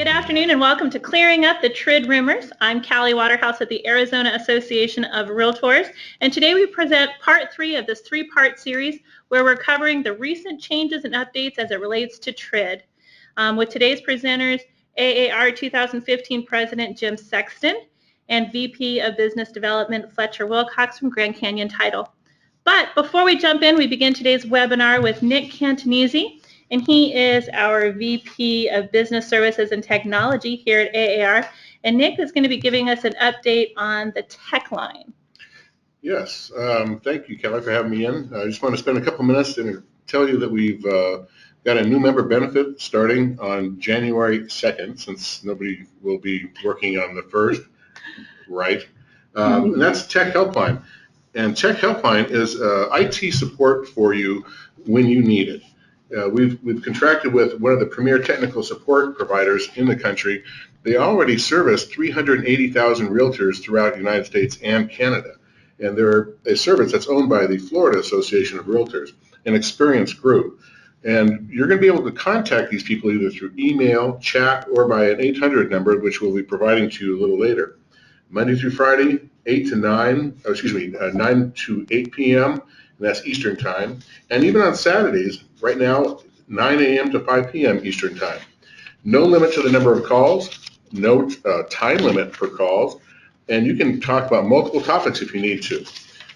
Good afternoon and welcome to Clearing Up the TRID Rumors. I'm Callie Waterhouse at the Arizona Association of Realtors, and today we present part 3 of this 3-part series where we're covering the recent changes and updates as it relates to TRID. With today's presenters, AAR 2015 President Jim Sexton and VP of Business Development Fletcher Wilcox from Grand Canyon Title. But before we jump in, we begin today's webinar with Nick Cantonese, and he is our VP of Business Services and Technology here at AAR. And Nick is going to be giving us an update on the tech line. Yes, thank you, Kelly, for having me in. I just want to spend a couple minutes and tell you that we've got a new member benefit starting on January 2nd, since nobody will be working on the 1st, right? And that's Tech Helpline. And Tech Helpline is IT support for you when you need it. We've contracted with one of the premier technical support providers in the country. They already service 380,000 realtors throughout the United States and Canada. And they're a service that's owned by the Florida Association of Realtors, an experienced group. And you're going to be able to contact these people either through email, chat, or by an 800 number, which we'll be providing to you a little later. Monday through Friday, 9 to 8 p.m., and that's Eastern Time. And even on Saturdays, right now, 9 a.m. to 5 p.m. Eastern Time. No limit to the number of calls, no time limit for calls, and you can talk about multiple topics if you need to.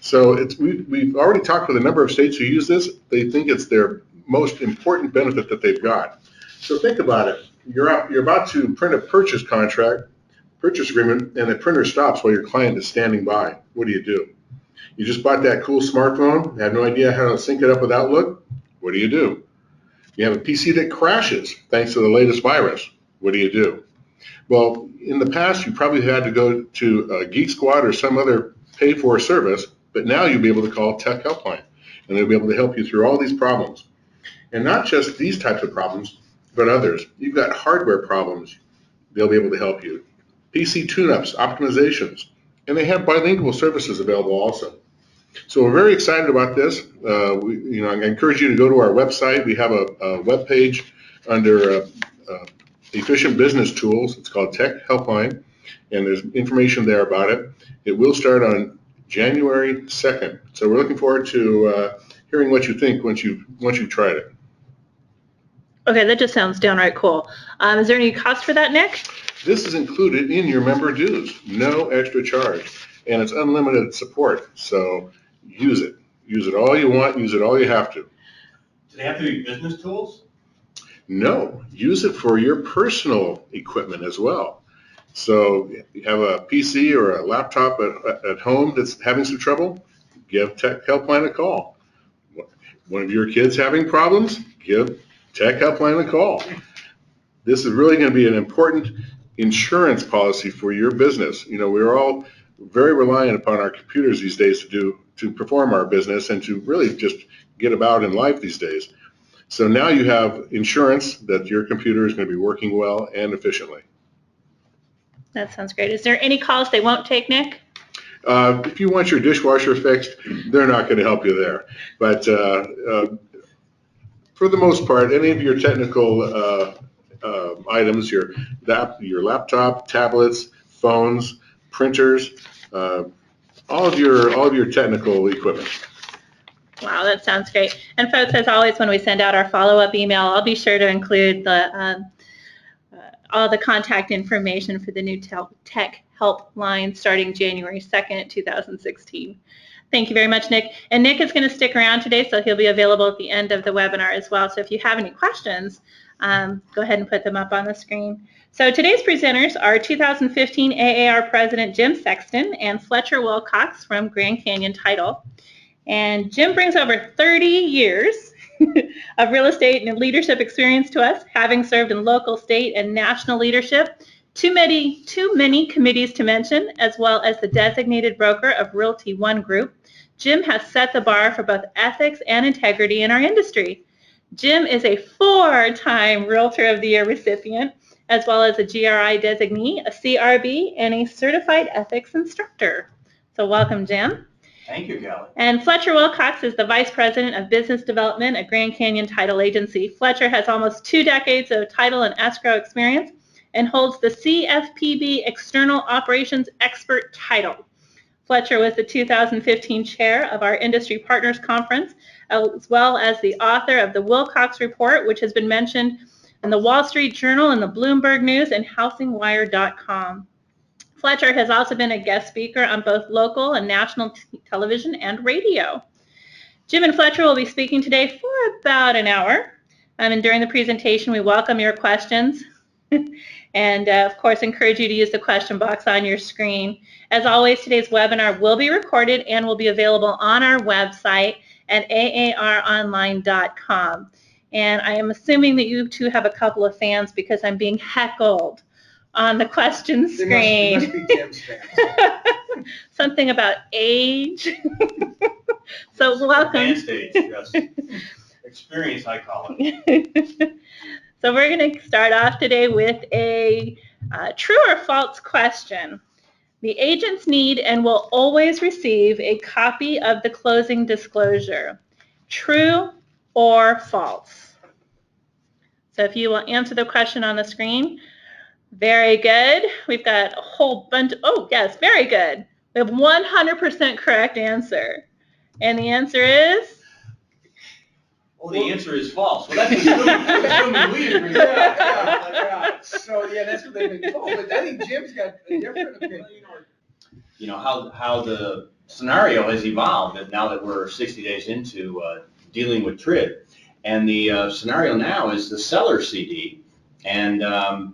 So we've already talked with a number of states who use this. They think it's their most important benefit that they've got. So think about it. You're about to print a purchase agreement, and the printer stops while your client is standing by. What do? You just bought that cool smartphone, have no idea how to sync it up with Outlook. What do? You have a PC that crashes thanks to the latest virus. What do? Well, in the past, you probably had to go to Geek Squad or some other pay-for service, but now you'll be able to call Tech Helpline, and they'll be able to help you through all these problems. And not just these types of problems, but others. You've got hardware problems, they'll be able to help you. PC tune-ups, optimizations, and they have bilingual services available also. So we're very excited about this. I encourage you to go to our website. We have a web page under Efficient Business Tools. It's called Tech Helpline, and there's information there about it. It will start on January 2nd. So we're looking forward to hearing what you think once you've tried it. Okay, that just sounds downright cool. Is there any cost for that, Nick? This is included in your member dues, no extra charge, and it's unlimited support. So use it. Use it all you want. Use it all you have to. Do they have to be business tools? No, use it for your personal equipment as well. So you have a PC or a laptop at home that's having some trouble, give Tech Helpline a call. One of your kids having problems, give Tech Helpline a call. This is really going to be an important insurance policy for your business. We're all very reliant upon our computers these days to perform our business and to really just get about in life these days. So now you have insurance that your computer is going to be working well and efficiently. That sounds great. Is there any calls they won't take, Nick? If you want your dishwasher fixed, they're not going to help you there. But for the most part, any of your technical items, your laptop, tablets, phones, printers, all of your technical equipment. Wow, that sounds great. And folks, as always, when we send out our follow-up email, I'll be sure to include all the contact information for the new Tech Helpline starting January 2nd, 2016. Thank you very much, Nick. And Nick is going to stick around today, so he'll be available at the end of the webinar as well. So if you have any questions, go ahead and put them up on the screen. So today's presenters are 2015 AAR President Jim Sexton and Fletcher Wilcox from Grand Canyon Title. And Jim brings over 30 years of real estate and leadership experience to us, having served in local, state, and national leadership, too many committees to mention, as well as the designated broker of Realty One Group. Jim has set the bar for both ethics and integrity in our industry. Jim is a 4-time Realtor of the Year recipient, as well as a GRI designee, a CRB, and a certified ethics instructor. So welcome, Jim. Thank you, Kelly. And Fletcher Wilcox is the Vice President of Business Development at Grand Canyon Title Agency. Fletcher has almost 2 decades of title and escrow experience and holds the CFPB External Operations Expert title. Fletcher was the 2015 chair of our Industry Partners Conference, as well as the author of the Wilcox Report, which has been mentioned in the Wall Street Journal and the Bloomberg News and HousingWire.com. Fletcher has also been a guest speaker on both local and national television and radio. Jim and Fletcher will be speaking today for about an hour. And during the presentation, we welcome your questions and, of course, encourage you to use the question box on your screen. As always, today's webinar will be recorded and will be available on our website at aaronline.com. And I am assuming that you two have a couple of fans because I'm being heckled on the question screen. They must be Jim's fans. Something about age. So welcome. Advanced age, yes. Experience, I call it. So we're going to start off today with a true or false question. The agents need and will always receive a copy of the closing disclosure. True or false? So if you will answer the question on the screen. Very good. We've got a whole bunch. Oh, yes, very good. We have 100% correct answer. And the answer is? Well, the answer is false. Well, that's assuming we agree. Yeah. So, yeah, that's what they've been told. But I think Jim's got a different opinion. You know, how the scenario has evolved and now that we're 60 days into dealing with TRID. And the scenario now is the seller CD. And,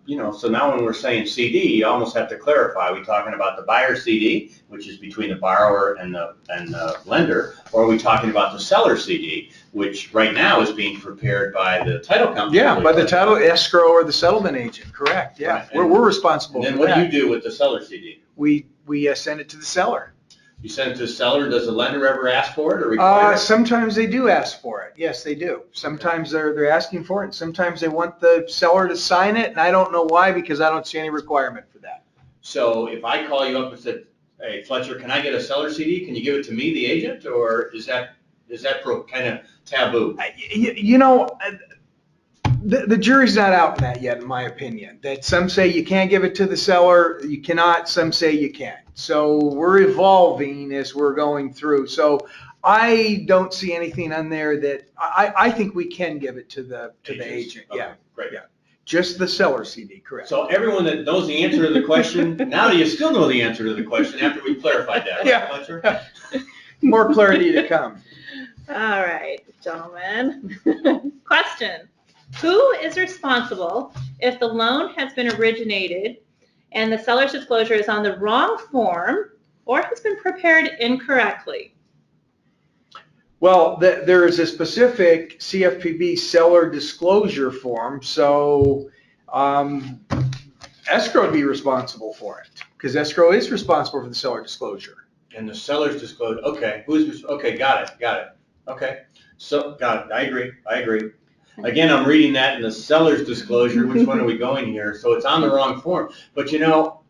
you know, so now when we're saying CD, you almost have to clarify. Are we talking about the buyer CD, which is between the borrower and the lender, or are we talking about the seller CD, which right now is being prepared by the title company? Yeah, by the title escrow or the settlement agent, correct. Yeah, Right. we're responsible And then for what that. do you do with the seller CD? We send it to the seller. You send it to the seller. Does the lender ever ask for it or require it? Sometimes they do ask for it. Yes, they do. Sometimes they're asking for it, and sometimes they want the seller to sign it, and I don't know why because I don't see any requirement for that. So if I call you up and said, hey, Fletcher, can I get a seller CD? Can you give it to me, the agent, or is that kind of taboo? You know, the jury's not out in that yet, in my opinion. That some say you can't give it to the seller, you cannot. Some say you can. So we're evolving as we're going through. So I don't see anything on there that I think we can give it to the agent. Okay, Yeah, great. Yeah. Just the seller CD, correct? So everyone that knows the answer to the question, now do you still know the answer to the question after we clarified that, right, Yeah. Fletcher? More clarity to come. All right, gentlemen. Question. Who is responsible if the loan has been originated and the seller's disclosure is on the wrong form or has been prepared incorrectly? Well, there is a specific CFPB seller disclosure form, so escrow would be responsible for it because escrow is responsible for the seller disclosure. And the seller's disclosure, okay, okay, got it. Okay, so, got it, I agree. Again, I'm reading that in the seller's disclosure. Which one are we going here? So it's on the wrong form. But you know,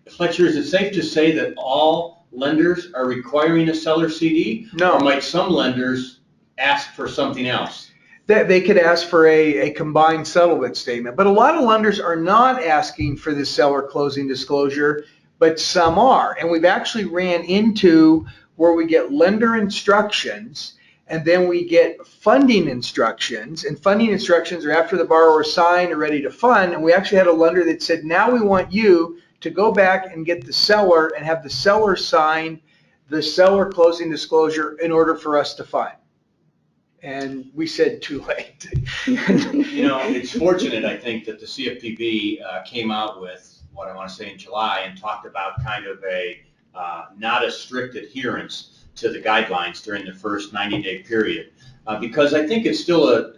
Fletcher, is it safe to say that all lenders are requiring a seller CD? No. Or might some lenders ask for something else? That they could ask for a combined settlement statement. But a lot of lenders are not asking for the seller closing disclosure, but some are. And we've actually ran into where we get lender instructions and then we get funding instructions, and funding instructions are after the borrower signed or ready to fund, and we actually had a lender that said, now we want you to go back and get the seller and have the seller sign the seller closing disclosure in order for us to fund. And we said, too late. You know, it's fortunate, I think, that the CFPB came out with what I want to say in July and talked about kind of a not a strict adherence to the guidelines during the first 90-day period, because I think it's still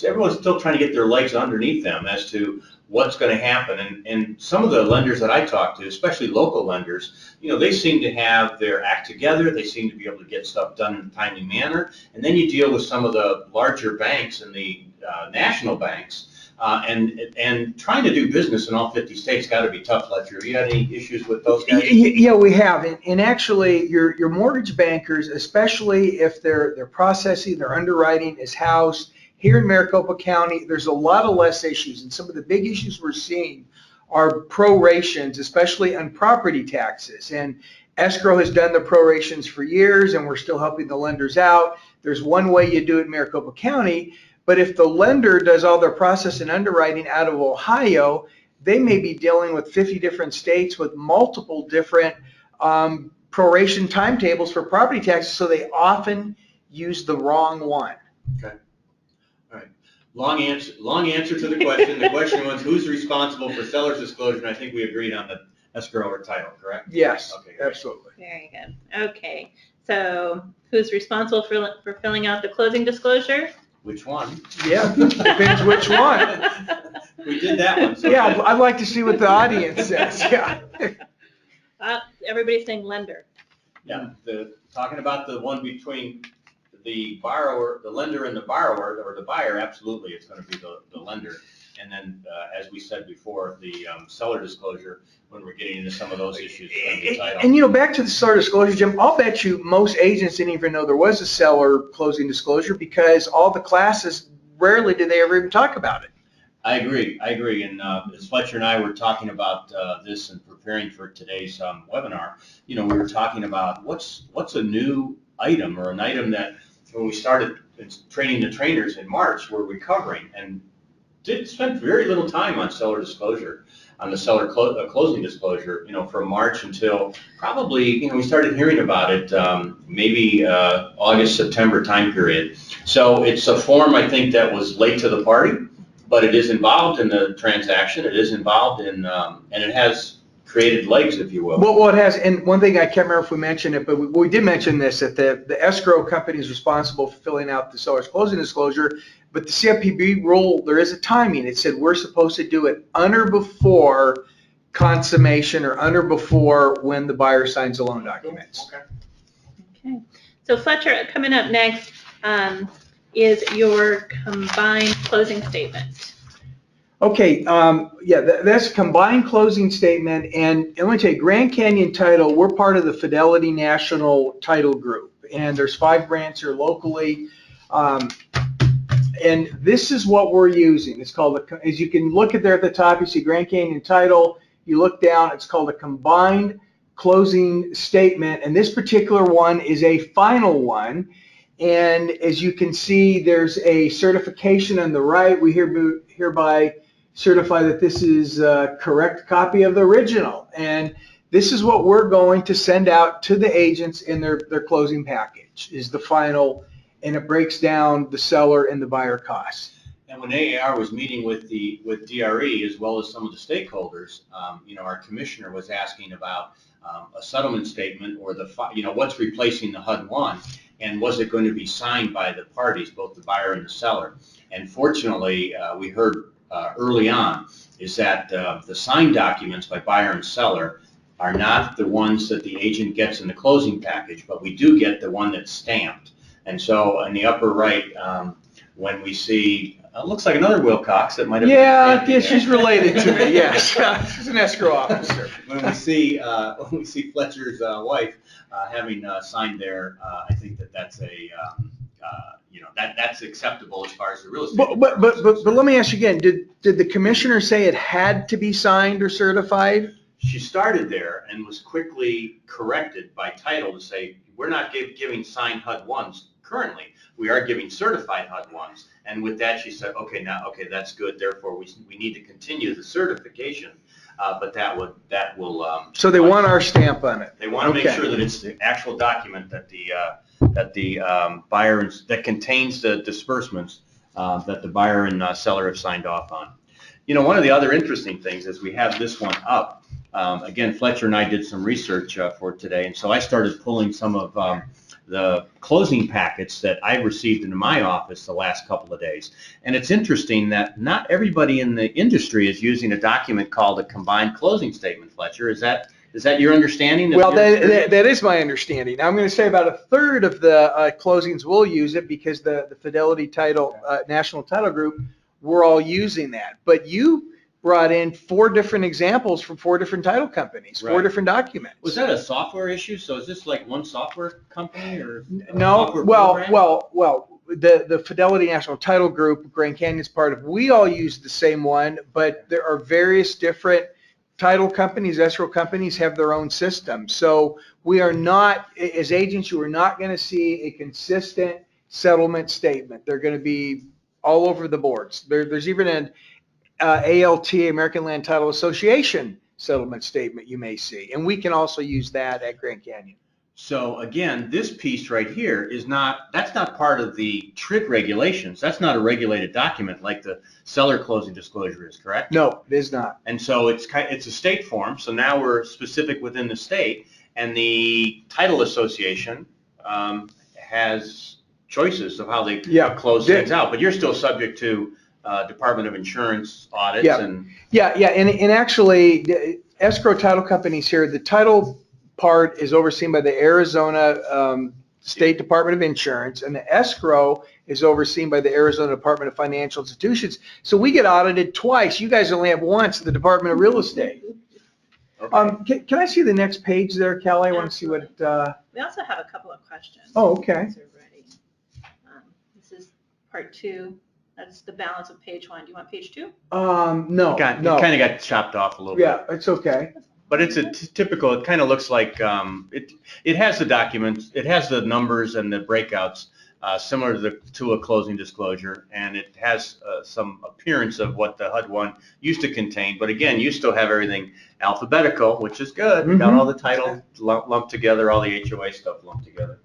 everyone's still trying to get their legs underneath them as to what's going to happen. And some of the lenders that I talk to, especially local lenders, you know, they seem to have their act together. They seem to be able to get stuff done in a timely manner. And then you deal with some of the larger banks and the national banks. And trying to do business in all 50 states got to be tough, Fletcher. Have you had any issues with those guys? Yeah, we have. And actually, your mortgage bankers, especially if their processing, their underwriting is housed here in Maricopa County, there's a lot of less issues. And some of the big issues we're seeing are prorations, especially on property taxes. And escrow has done the prorations for years, and we're still helping the lenders out. There's one way you do it in Maricopa County, but if the lender does all their process and underwriting out of Ohio, they may be dealing with 50 different states with multiple different proration timetables for property taxes, so they often use the wrong one. Okay. All right. Long answer to the question. The question was, who's responsible for seller's disclosure? And I think we agreed on the escrow or title, correct? Yes, Okay, great. absolutely. Very good. Okay. So who's responsible for filling out the closing disclosure? Which one? Yeah, depends which one. We did that one. So Yeah, I'd like to see what the audience says, yeah. Everybody's saying lender. Yeah, talking about the one between the borrower, the lender and the borrower, or the buyer, absolutely, it's going to be the lender. And then, as we said before, the seller disclosure, when we're getting into some of those issues, is going to be title. And you know, back to the seller disclosure, Jim, I'll bet you most agents didn't even know there was a seller closing disclosure, because all the classes, rarely did they ever even talk about it. I agree. And as Fletcher and I were talking about this and preparing for today's webinar, we were talking about what's a new item, or an item that when we started training the trainers in March, we're recovering and did spend very little time on seller disclosure, on the seller closing disclosure, from March until probably, we started hearing about it maybe August, September time period. So it's a form, I think, that was late to the party, but it is involved in the transaction. It is involved in, and it has created legs, if you will. Well, it has, and one thing I can't remember if we mentioned it, but we did mention this, that the escrow company is responsible for filling out the seller's closing disclosure, but the CFPB rule, there is a timing. It said we're supposed to do it on or before consummation, or on or before when the buyer signs the loan documents. Okay. So Fletcher, coming up next is your combined closing statement. Okay, yeah, that's a combined closing statement, and let me tell you, Grand Canyon Title, we're part of the Fidelity National Title Group, and there's 5 branches here locally, and this is what we're using. It's called, as you can look at there at the top, you see Grand Canyon Title. You look down, it's called a combined closing statement, and this particular one is a final one. And as you can see, there's a certification on the right. We hereby certify that this is a correct copy of the original. And this is what we're going to send out to the agents in their closing package, is the final, and it breaks down the seller and the buyer costs. And when AAR was meeting with DRE, as well as some of the stakeholders, our commissioner was asking about a settlement statement, or what's replacing the HUD-1, and was it going to be signed by the parties, both the buyer and the seller. And fortunately, we heard early on is that the signed documents by buyer and seller are not the ones that the agent gets in the closing package, but we do get the one that's stamped. And so in the upper right, when we see, it looks like another Wilcox that might have been yeah, she's related to me, yes. She's an escrow officer. When we see Fletcher's wife having signed there, I think that's a that's acceptable as far as the real estate. But let me ask you again, did the commissioner say it had to be signed or certified? She started there and was quickly corrected by title to say, we're not giving signed HUD-1s currently. We are giving certified HUD-1s. And with that, she said, okay, that's good. Therefore, we need to continue the certification. But that will. So they want our stamp on it. They want to make sure that it's the actual document that the buyer, that contains the disbursements that the buyer and seller have signed off on. One of the other interesting things is we have this one up. Again, Fletcher and I did some research for today, and so I started pulling some of the closing packets that I received into my office the last couple of days. And it's interesting that not everybody in the industry is using a document called a combined closing statement, Fletcher. Is that your understanding? Well, that is my understanding. Now, I'm going to say about a third of the closings will use it, because the Fidelity Title, National Title Group, we're all using that. But you brought in 4 different examples from 4 different title companies, 4 different documents. Was that a software issue? So is this like one software company, or no? Well, the Fidelity National Title Group, Grand Canyon's part of, we all use the same one, but there are various different title companies, escrow companies have their own system. So we are not, as agents, you are not going to see a consistent settlement statement. They're going to be all over the boards. There's even an ALT, American Land Title Association settlement statement you may see. And we can also use that at Grand Canyon. So again, this piece right here that's not part of the TRID regulations. That's not a regulated document like the seller closing disclosure is, correct? No, it is not. And so it's a state form. So now we're specific within the state, and the title association has choices of how they close things out. But you're still subject to Department of Insurance audits. And actually, the escrow title companies here, the title part is overseen by the Arizona State Department of Insurance, and the escrow is overseen by the Arizona Department of Financial Institutions. So we get audited twice. You guys only have once, the Department of Real Estate. Okay. Can I see the next page there, Callie? I want to see what. We also have a couple of questions. Oh, okay. These are ready. This is part 2. That's the balance of page 1. Do you want page 2? No. It kind of got chopped off a little bit. Yeah, it's okay. But it's a typical, it kind of looks like, it has the documents, it has the numbers and the breakouts similar to a closing disclosure, and it has some appearance of what the HUD 1 used to contain. But again, you still have everything alphabetical, which is good. You got all the title lumped together, all the HOA stuff lumped together.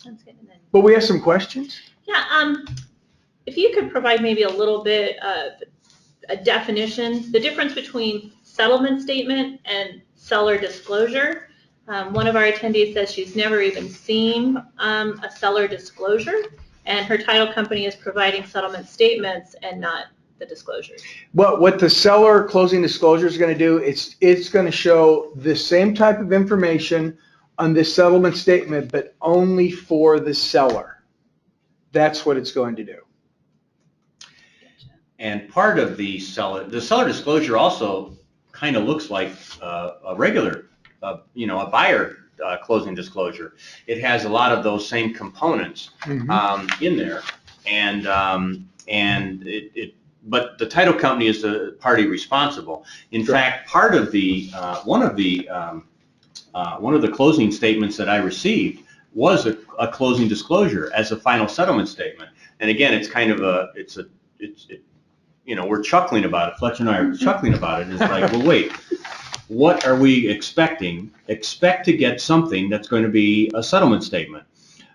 That's good. And then, But we have some questions. yeah, if you could provide maybe a little bit of a definition, the difference between settlement statement and seller disclosure. One of our attendees says she's never even seen a seller disclosure, and her title company is providing settlement statements and not the disclosures. What the seller closing disclosure is going to do, it's going to show the same type of information on this settlement statement, but only for the seller. That's what it's going to do. And part of the seller disclosure also kind of looks like a regular, a buyer closing disclosure. It has a lot of those same components in there, but the title company is the party responsible. In fact, part of the one of the closing statements that I received was a closing disclosure as a final settlement statement. And again, it's kind of we're chuckling about it. Fletcher and I are chuckling about it. It's like, well, wait, what are we expecting? Expect to get something that's going to be a settlement statement.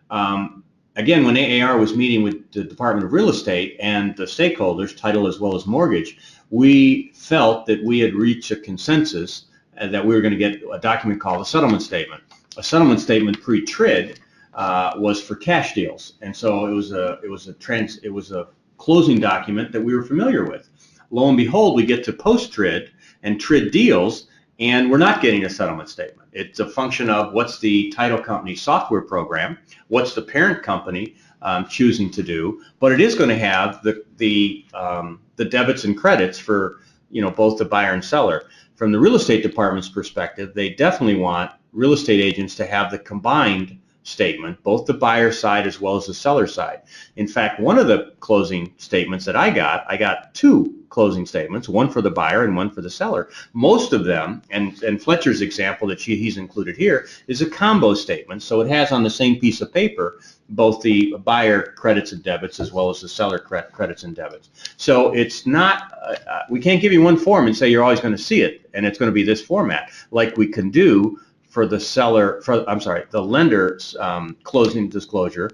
Again, when AAR was meeting with the Department of Real Estate and the stakeholders, title as well as mortgage, we felt that we had reached a consensus that we were going to get a document called a settlement statement. A settlement statement pre-TRID was for cash deals, and so it was a closing document that we were familiar with. Lo and behold, we get to post-TRID and TRID deals, and we're not getting a settlement statement. It's a function of what's the title company software program, what's the parent company choosing to do, but it is going to have the debits and credits for both the buyer and seller. From the real estate department's perspective, they definitely want real estate agents to have the combined statement, both the buyer side as well as the seller side. In fact, one of the closing statements that I got 2 closing statements, one for the buyer and one for the seller. Most of them, and Fletcher's example that he's included here, is a combo statement. So it has on the same piece of paper both the buyer credits and debits as well as the seller credits and debits. So it's not, we can't give you one form and say you're always going to see it and it's going to be this format, like we can do for the lender's closing disclosure,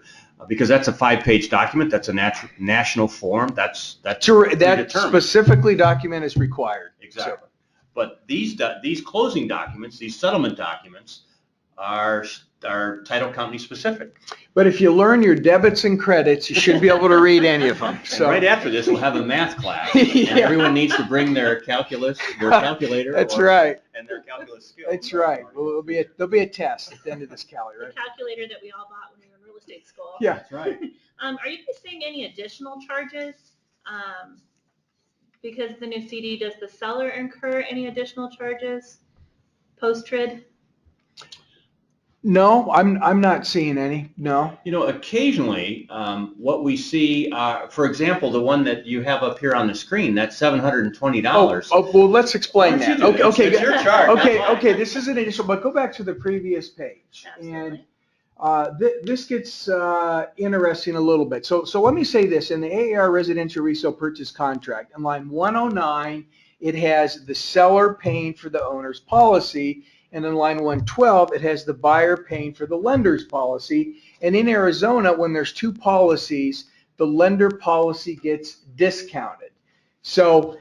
because that's a 5-page document. That's a national form. That specifically document is required. Exactly. So. But these closing documents, these settlement documents, are title company specific. But if you learn your debits and credits, you should be able to read any of them. So right after this, we'll have a math class, and everyone needs to bring their calculator. That's right. And their calculus skills. That's right. There'll be a test at the end of this, Callie, right? The calculator that we all bought when we were in real estate school. Yeah, that's right. Are you guys seeing any additional charges? Because the new CD, does the seller incur any additional charges post-TRID? No, I'm not seeing any. No. You know, occasionally, what we see, for example, the one that you have up here on the screen, that's $720. Well, let's explain Why don't that. you do that? Okay, It's your chart. okay. This is an additional, but go back to the previous page. Absolutely. And this gets interesting a little bit. So let me say this. In the AAR residential resale purchase contract, in line 109, it has the seller paying for the owner's policy. And in line 112, it has the buyer paying for the lender's policy. And in Arizona, when there's two policies, the lender policy gets discounted. So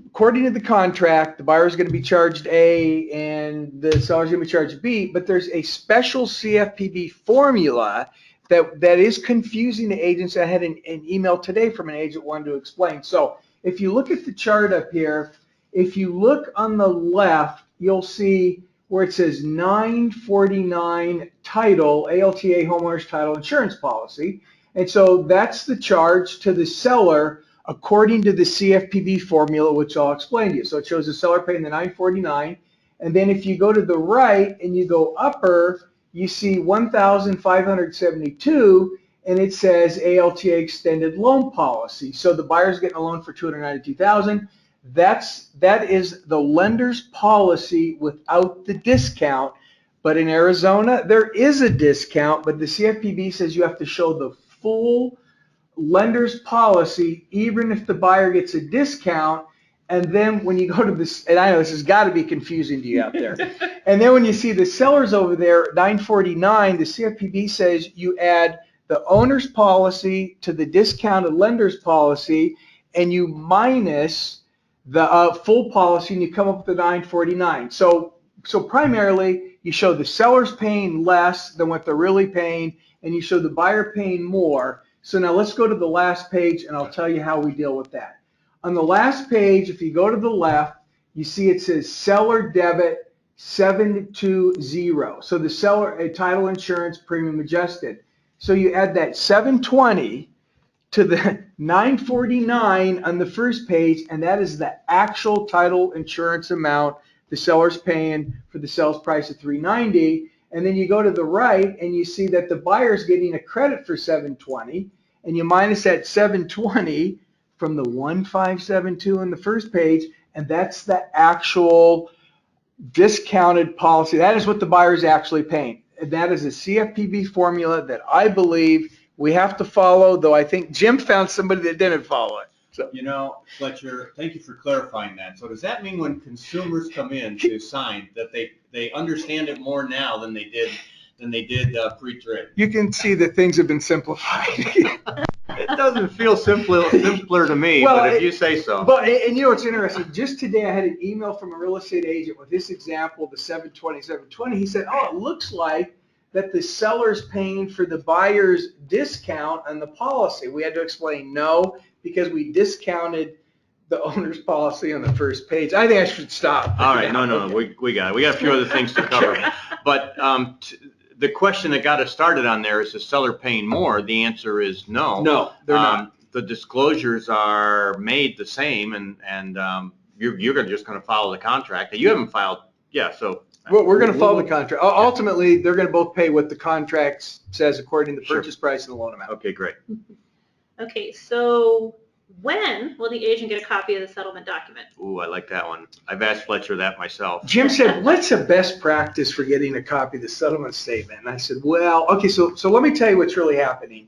according to the contract, the buyer is going to be charged A and the seller is going to be charged B, but there's a special CFPB formula that is confusing to agents. I had an email today from an agent wanted to explain. So if you look at the chart up here, if you look on the left, you'll see where it says 949 title, ALTA homeowner's title insurance policy. And so that's the charge to the seller according to the CFPB formula, which I'll explain to you. So it shows the seller paying the $949. And then if you go to the right and you go upper, you see $1,572, and it says ALTA extended loan policy. So the buyer's getting a loan for $292,000. That is the lender's policy without the discount. But in Arizona, there is a discount, but the CFPB says you have to show the full lender's policy, even if the buyer gets a discount. And then when you go to this, and I know this has got to be confusing to you out there. And then when you see the sellers over there, 949, the CFPB says you add the owner's policy to the discounted lender's policy, and you minus the full policy, and you come up with the 949. So primarily, you show the seller's paying less than what they're really paying, and you show the buyer paying more. So now let's go to the last page, and I'll tell you how we deal with that. On the last page, if you go to the left, you see it says seller debit 720. So the seller, a title insurance premium adjusted. So you add that 720 to the 949 on the first page, and that is the actual title insurance amount the seller's paying for the sales price of $390. And then you go to the right and you see that the buyer's getting a credit for 720, and you minus that 720 from the 1572 on the first page, and that's the actual discounted policy. That is what the buyer is actually paying. And that is a CFPB formula that I believe we have to follow, though I think Jim found somebody that didn't follow it. So, You know, Fletcher, thank you for clarifying that. So does that mean when consumers come in to sign that they understand it more now than they did pre-TRID? you can see that things have been simplified. It doesn't feel simpler to me, Well, but if you say so. But, and you know what's interesting? Just today I had an email from a real estate agent with this example, the 720. He said, oh, it looks like that the seller's paying for the buyer's discount on the policy. We had to explain no, because we discounted the owner's policy on the first page. I think I should stop. All right, no, Okay. we got it. We got a few other things to cover. But the question that got us started on there is the seller paying more? The answer is no. No, they're not. The disclosures are made the same, and you're just going to follow the contract. You haven't filed, yeah, so. We're going to follow the contract. Ultimately, they're going to both pay what the contract says according to the purchase price and the loan amount. Okay, great. Okay, so when will the agent get a copy of the settlement document? Ooh, I like that one. I've asked Fletcher that myself. Jim said, what's the best practice for getting a copy of the settlement statement? And I said, well, okay, so let me tell you what's really happening.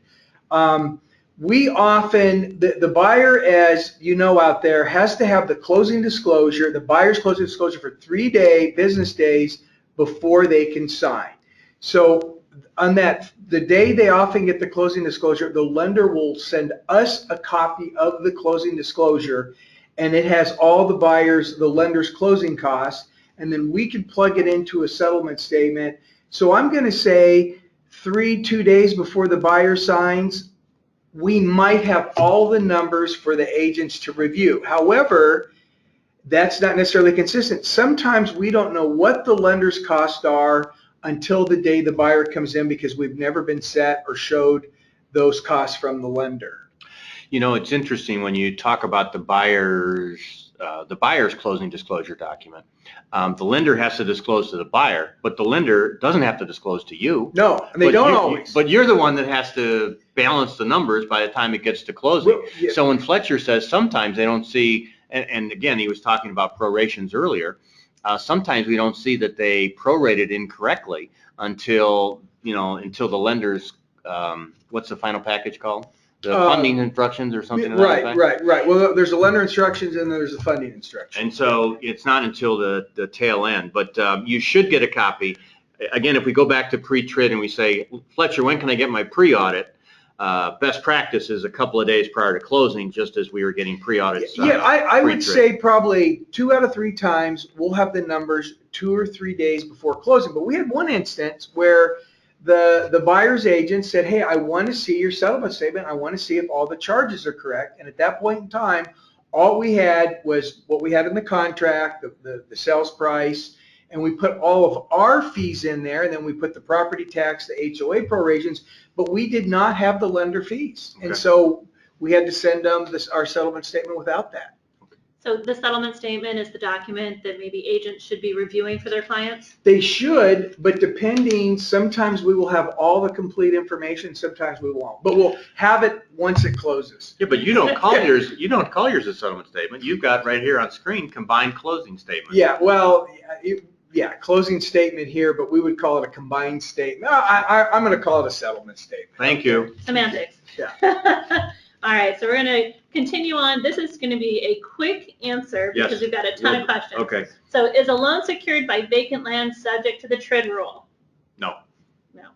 We often, the buyer, as you know out there, has to have the closing disclosure, the buyer's closing disclosure for 3 business days before they can sign. So on that, the day they often get the closing disclosure, the lender will send us a copy of the closing disclosure, and it has all the lender's closing costs, and then we can plug it into a settlement statement. So I'm going to say 2 days before the buyer signs, we might have all the numbers for the agents to review. However, that's not necessarily consistent. Sometimes we don't know what the lender's costs are until the day the buyer comes in, because we've never been set or showed those costs from the lender. You know, it's interesting when you talk about the buyer's closing disclosure document. The lender has to disclose to the buyer, but the lender doesn't have to disclose to you. No, and they don't always. But you're the one that has to balance the numbers by the time it gets to closing. Well, yeah. So when Fletcher says sometimes they don't see, and again, he was talking about prorations earlier, sometimes we don't see that they prorated incorrectly until the lender's, what's the final package called? The funding instructions or something like that? Right. Well, there's the lender instructions and there's the funding instructions. And so it's not until the tail end, but you should get a copy. Again, if we go back to pre-TRID and we say, Fletcher, when can I get my pre-audit? Best practice is a couple of days prior to closing, just as we were getting pre-audits. I would say probably 2 out of 3 times we'll have the numbers 2 or 3 days before closing. But we had one instance where the buyer's agent said, hey, I want to see your settlement statement. I want to see if all the charges are correct. And at that point in time, all we had was what we had in the contract, the sales price, and we put all of our fees in there, and then we put the property tax, the HOA prorations, but we did not have the lender fees. Okay. And so we had to send them our settlement statement without that. So the settlement statement is the document that maybe agents should be reviewing for their clients? They should, but depending, sometimes we will have all the complete information, sometimes we won't. But we'll have it once it closes. Yeah, but you don't call yours a settlement statement. You've got right here on screen combined closing statement. Yeah, well, closing statement here, but we would call it a combined statement. I'm going to call it a settlement statement. Thank you. Semantics. Yeah. All right, so we're going to continue on. This is going to be a quick answer because Yes. we've got a ton of questions. Okay. So is a loan secured by vacant land subject to the TRID rule? No. No.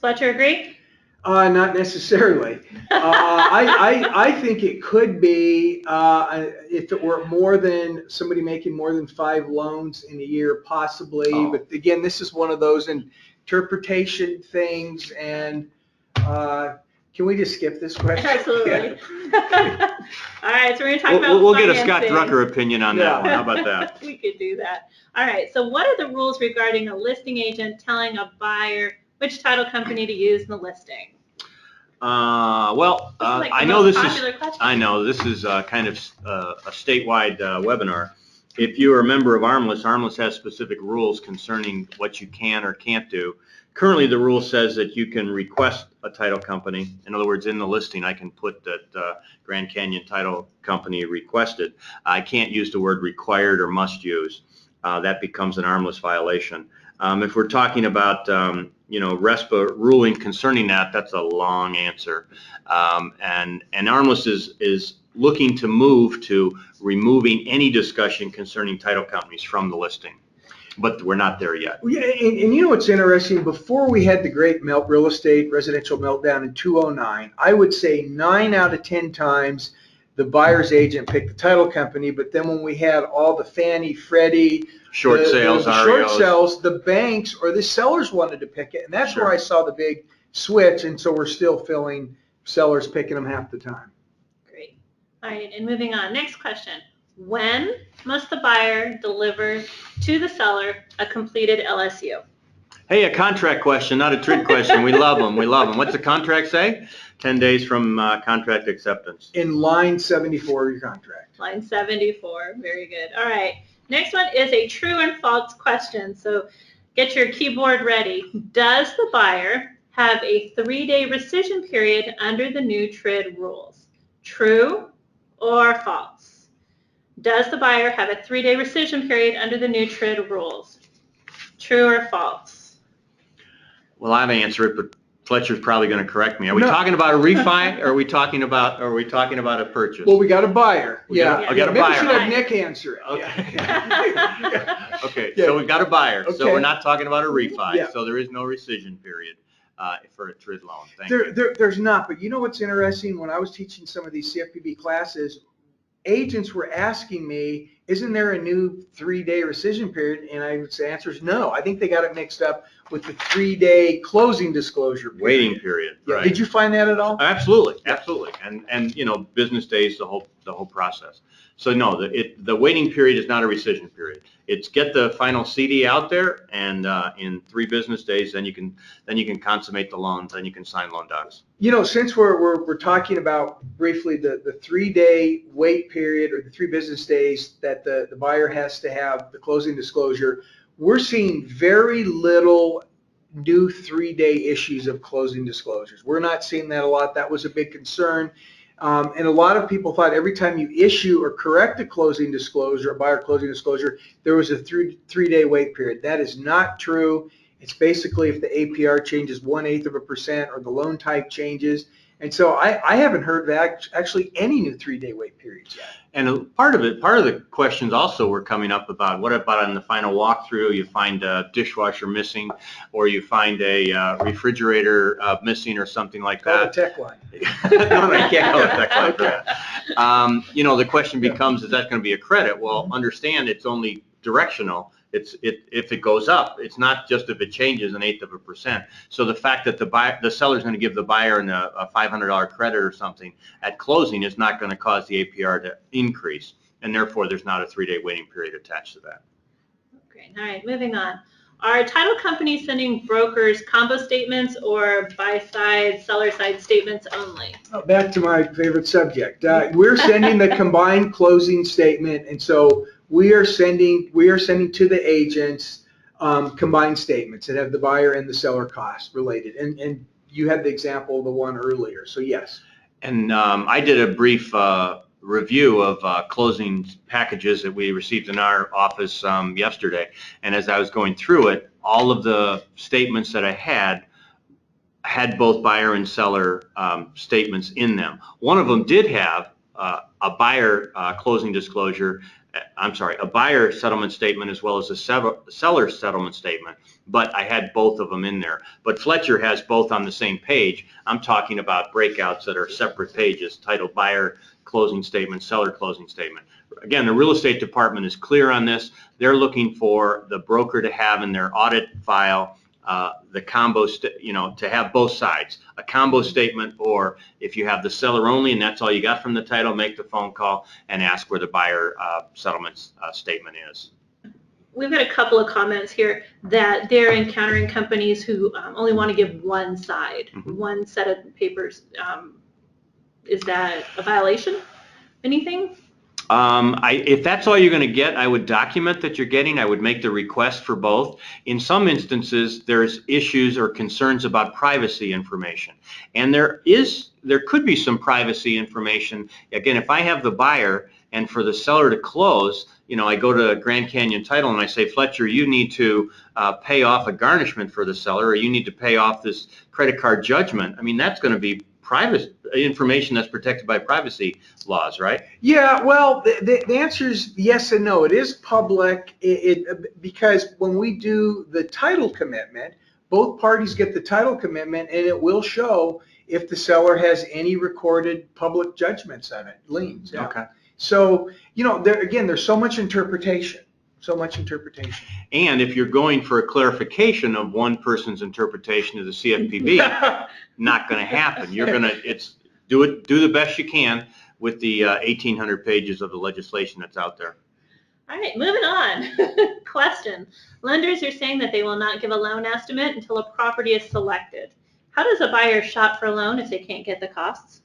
Fletcher, agree? Not necessarily. I think it could be if it were more than somebody making more than 5 loans in a year, possibly. Oh. But again, this is one of those interpretation things. And can we just skip this question? Absolutely. All right, so we're going to talk about We'll get a Scott financing. Drucker opinion on that one. How about that? We could do that. All right, so what are the rules regarding a listing agent telling a buyer which title company to use in the listing? Well, Like I the know most this is. popular question. I know this is kind of a statewide webinar. If you're a member of Armless has specific rules concerning what you can or can't do. Currently, the rule says that you can request a title company. In other words, in the listing, I can put that Grand Canyon Title Company requested. I can't use the word required or must use. That becomes an Armless violation. If we're talking about, RESPA ruling concerning that, that's a long answer. And Armless is looking to move to removing any discussion concerning title companies from the listing. But we're not there yet. Yeah, and you know what's interesting? Before we had the great real estate residential meltdown in 2009, I would say 9 out of 10 times the buyer's agent picked the title company. But then when we had all the Fannie, Freddie, Short sales, the short REOs. sales, the banks or the sellers wanted to pick it, and that's Sure. where I saw the big switch. And so we're still feeling sellers picking them half the time. Great. All right, and moving on. Next question. When must the buyer deliver to the seller a completed LSU? Hey, a contract question, not a TRID question. We love them. We love them. What's the contract say? 10 days from contract acceptance. In line 74 of your contract. Line 74. Very good. All right. Next one is a true and false question. So get your keyboard ready. Does the buyer have a 3-day rescission period under the new TRID rules? True or false? Does the buyer have a 3-day rescission period under the new TRID rules? True or false? Well, I'd answer it, but Fletcher's probably going to correct me. Are we No. talking about a refi, or are we talking about a purchase? Well, we got a buyer. We got a Maybe buyer. we should have Nick answer it. Okay. Okay, Yeah. so we've got a buyer. So Okay. we're not talking about a refi. Yeah. So there is no rescission period for a TRID loan. Thank you. There's not, but you know what's interesting? When I was teaching some of these CFPB classes, agents were asking me isn't there a new 3-day rescission period? And I would say answer is no. I think they got it mixed up with the 3-day closing disclosure period. Waiting period, Yeah. right. Did you find that at all? Absolutely, absolutely. And business days, the whole process. So no, the waiting period is not a rescission period. It's get the final CD out there, and in 3 business days, then you can consummate the loans, then you can sign loan docs. Since we're talking about briefly the 3-day wait period, or the 3 business days that the buyer has to have the closing disclosure, we're seeing very little new 3-day issues of closing disclosures. We're not seeing that a lot. That was a big concern. And a lot of people thought every time you issue or correct a closing disclosure, a buyer closing disclosure, there was a 3-day wait period. That is not true. It's basically if the APR changes 1/8% or the loan type changes. And so I haven't heard of actually any new 3-day wait periods yet. And part of the questions also were coming up about what about on the final walkthrough, you find a dishwasher missing, or you find a refrigerator missing, or something like Call the that. tech line. No, you can't call it tech line for that. The question becomes, is that going to be a credit? Well, understand it's only directional. If it goes up, it's not just if it changes 1/8%. So the fact that the seller's going to give the buyer a $500 credit or something at closing is not going to cause the APR to increase, and therefore there's not a 3-day waiting period attached to that. Great. All right, moving on. Are title companies sending brokers combo statements or buy-side, seller-side statements only? Back to my favorite subject. We're sending the combined closing statement, and so we are sending to the agents combined statements that have the buyer and the seller cost related. And you had the example of the one earlier, so yes. And I did a brief review of closing packages that we received in our office yesterday. And as I was going through it, all of the statements that I had both buyer and seller statements in them. One of them did have a buyer closing disclosure, a buyer settlement statement as well as a seller settlement statement, but I had both of them in there. But Fletcher has both on the same page. I'm talking about breakouts that are separate pages titled buyer closing statement, seller closing statement. Again, the real estate department is clear on this. They're looking for the broker to have in their audit file the combo, to have both sides, a combo statement, or if you have the seller only and that's all you got from the title, make the phone call and ask where the buyer settlement statement is. We've got a couple of comments here that they're encountering companies who only want to give one side, one set of papers. Is that a violation? Anything? If that's all you're going to get, I would document that you're getting. I would make the request for both. In some instances, there's issues or concerns about privacy information, and there could be some privacy information. Again, if I have the buyer and for the seller to close, I go to Grand Canyon Title and I say, Fletcher, you need to pay off a garnishment for the seller, or you need to pay off this credit card judgment. I mean, that's going to be private information that's protected by privacy laws, right? Yeah, well, the answer is yes and no. It is public because when we do the title commitment, both parties get the title commitment, and it will show if the seller has any recorded public judgments on it, liens. Yeah. Okay. So, there's so much interpretation. So much interpretation. And if you're going for a clarification of one person's interpretation of the CFPB, not going to happen. You're going to do the best you can with the 1,800 pages of the legislation that's out there. All right, moving on. Question. Lenders are saying that they will not give a loan estimate until a property is selected. How does a buyer shop for a loan if they can't get the costs?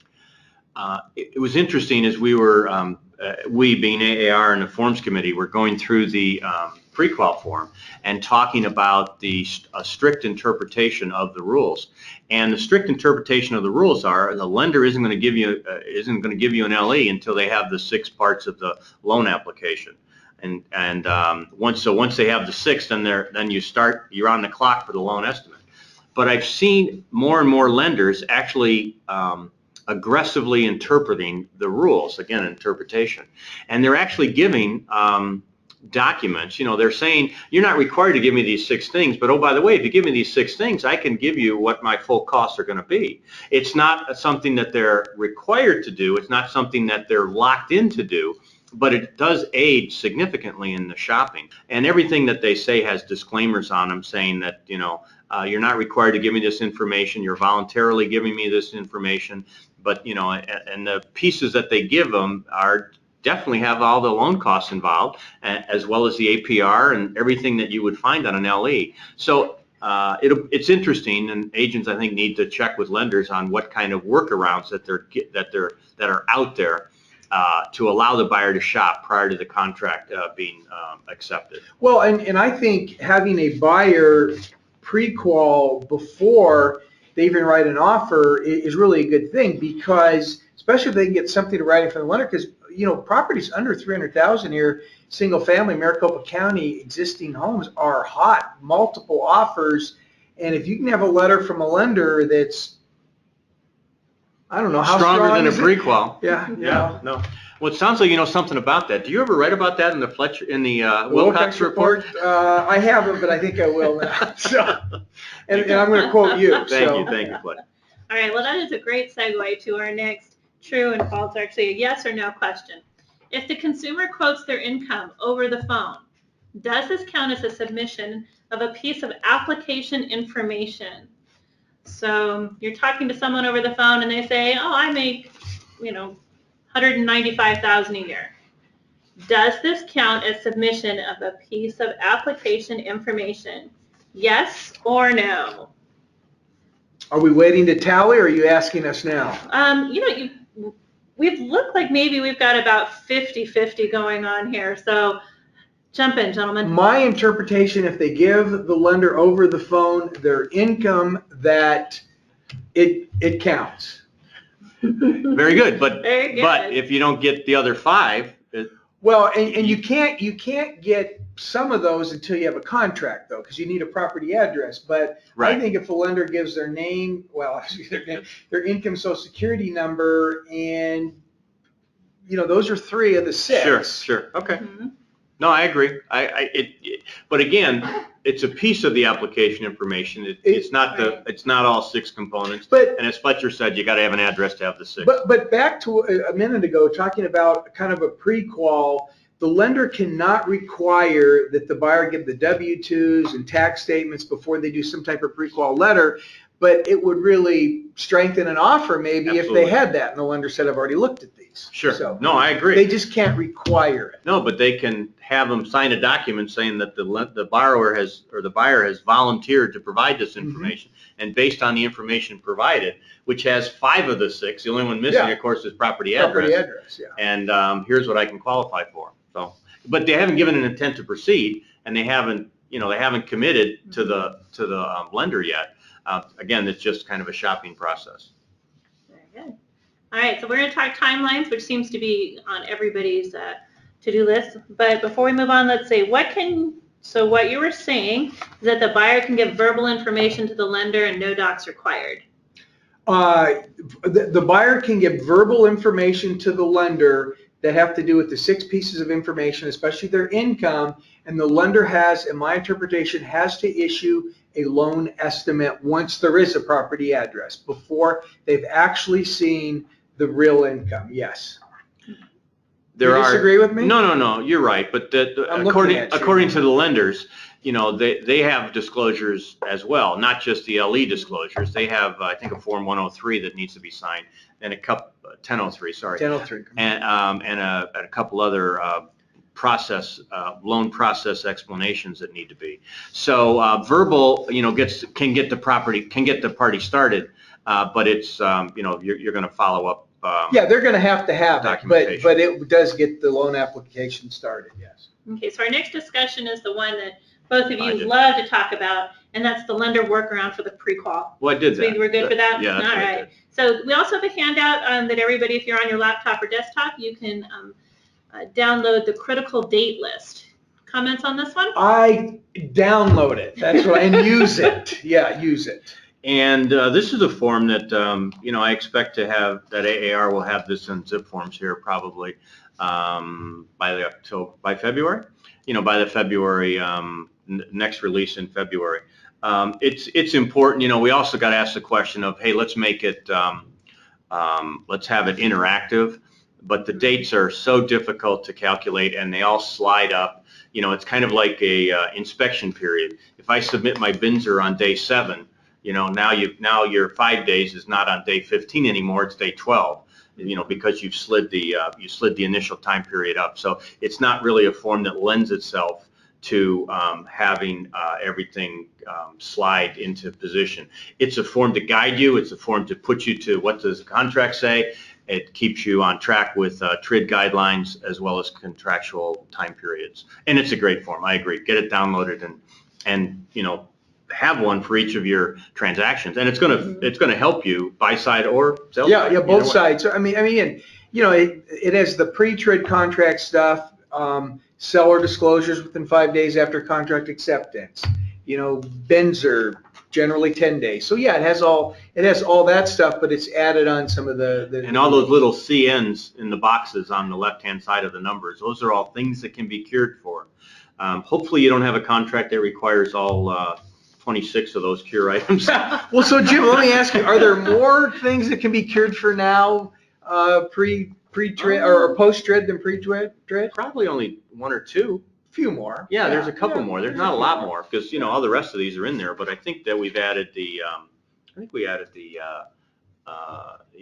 It was interesting as we were, we being AAR and the Forms Committee, were going through the pre-qual form and talking about the strict interpretation of the rules. And the strict interpretation of the rules are the lender isn't going to give you an LE until they have the 6 parts of the loan application. And once they have the 6, then you're on the clock for the loan estimate. But I've seen more and more lenders actually aggressively interpreting the rules, again, interpretation. And they're actually giving documents. They're saying, you're not required to give me these 6 things, but oh, by the way, if you give me these 6 things, I can give you what my full costs are going to be. It's not something that they're required to do. It's not something that they're locked in to do. but it does aid significantly in the shopping. And everything that they say has disclaimers on them saying that, you're not required to give me this information, you're voluntarily giving me this information, but, and the pieces that they give them are definitely have all the loan costs involved, as well as the APR and everything that you would find on an LE. So it's interesting, and agents, I think, need to check with lenders on what kind of workarounds that are out there to allow the buyer to shop prior to the contract being accepted. Well, and I think having a buyer pre-qual before they even write an offer is really a good thing, because especially if they can get something to write from the lender, because properties under 300,000 here, single family, Maricopa County, existing homes are hot, multiple offers, and if you can have a letter from a lender that's, I don't know how stronger strong than a pre-qual. Yeah. No. Well, it sounds like you know something about that. Do you ever write about that in the Fletcher, in the Wilcox report? I haven't, but I think I will now. So, and I'm going to quote you. Thank you, Fletcher. All right, well, that is a great segue to our next true and false, actually a yes or no question. If the consumer quotes their income over the phone, does this count as a submission of a piece of application information? So you're talking to someone over the phone and they say, oh, I make, $195,000 a year. Does this count as submission of a piece of application information? Yes or no? Are we waiting to tally, or are you asking us now? We've looked like maybe we've got about 50-50 going on here. So jump in, gentlemen. My interpretation, if they give the lender over the phone their income, that it counts. Very good, but Very good. But if you don't get the other 5, well, and you can't get some of those until you have a contract, though, because you need a property address. But right. I think if a lender gives their name, their income, social security number, and those are 3 of the 6. Sure. Okay. Mm-hmm. No, I agree. But again, it's a piece of the application information. It's not all 6 components. And as Fletcher said, you got to have an address to have the 6. But back to a minute ago, talking about kind of a pre-qual, the lender cannot require that the buyer give the W-2s and tax statements before they do some type of pre-qual letter. But it would really strengthen an offer maybe Absolutely. If they had that, and the lender said, I've already looked at these. Sure. So no, I agree. They just can't require it. No, but they can have them sign a document saying that the buyer has volunteered to provide this information, and based on the information provided, which has 5 of the 6, the only one missing, of course, is property address. Property address, yeah. And here's what I can qualify for. So, but they haven't given an intent to proceed, and they haven't committed to the lender yet. Again, it's just kind of a shopping process. Very good. All right, so we're going to talk timelines, which seems to be on everybody's to-do list. But before we move on, let's say what you were saying is that the buyer can give verbal information to the lender and no docs required. The buyer can give verbal information to the lender that have to do with the 6 pieces of information, especially their income, and the lender has, in my interpretation, has to issue a loan estimate once there is a property address, before they've actually seen the real income. Yes. You disagree with me? No, you're right. But according to the lenders, they have disclosures as well, not just the LE disclosures. They have, I think, a Form 103 that needs to be signed, and a couple 1003, sorry. 1003. And a couple other loan process explanations that need to be. So verbal, can get the party started, but it's you're going to follow up. They're going to have it, but it does get the loan application started. Yes. Okay, so our next discussion is the one that both of you love to talk about, and that's the lender workaround for the pre-qual. Well, I did that. So we're good for that? Yeah. All right. So we also have a handout that everybody, if you're on your laptop or desktop, you can download the critical date list. Comments on this one? I download it. That's what and use it. Yeah, use it. And this is a form that I expect to have that AAR will have this in zip forms here probably by February. By the February next release in February. It's important. We also got to ask the question of, hey, let's make it let's have it interactive. but the dates are so difficult to calculate, and they all slide up. You know, it's kind of like a inspection period. If I submit my Binzer on day 7, you know, now your 5 days is not on day 15 anymore, it's day 12. You know, because you've slid the initial time period up. So it's not really a form that lends itself to having everything slide into position. It's a form to guide you. It's a form to put you to what does the contract say. It keeps you on track with TRID guidelines as well as contractual time periods. And it's a great form. I agree. Get it downloaded and you know, have one for each of your transactions, and it's gonna help you buy side or sell side. Yeah, both sides. I mean, you know, it has the pre-TRID contract stuff, seller disclosures within 5 days after contract acceptance. You know, Binzer generally 10 days. So yeah, it has all that stuff, but it's added on some of the and all those little CNs in the boxes on the left-hand side of the numbers. Those are all things that can be cured for. Hopefully, you don't have a contract that requires all 26 of those cure items. Well, so Jim, let me ask you: are there more things that can be cured for now, pre-TRID or post-TRID than pre-TRID? Probably only 1 or 2. Few more. Yeah, there's a couple more. There's not a lot more because you know all the rest of these are in there. But I think that we've added the, you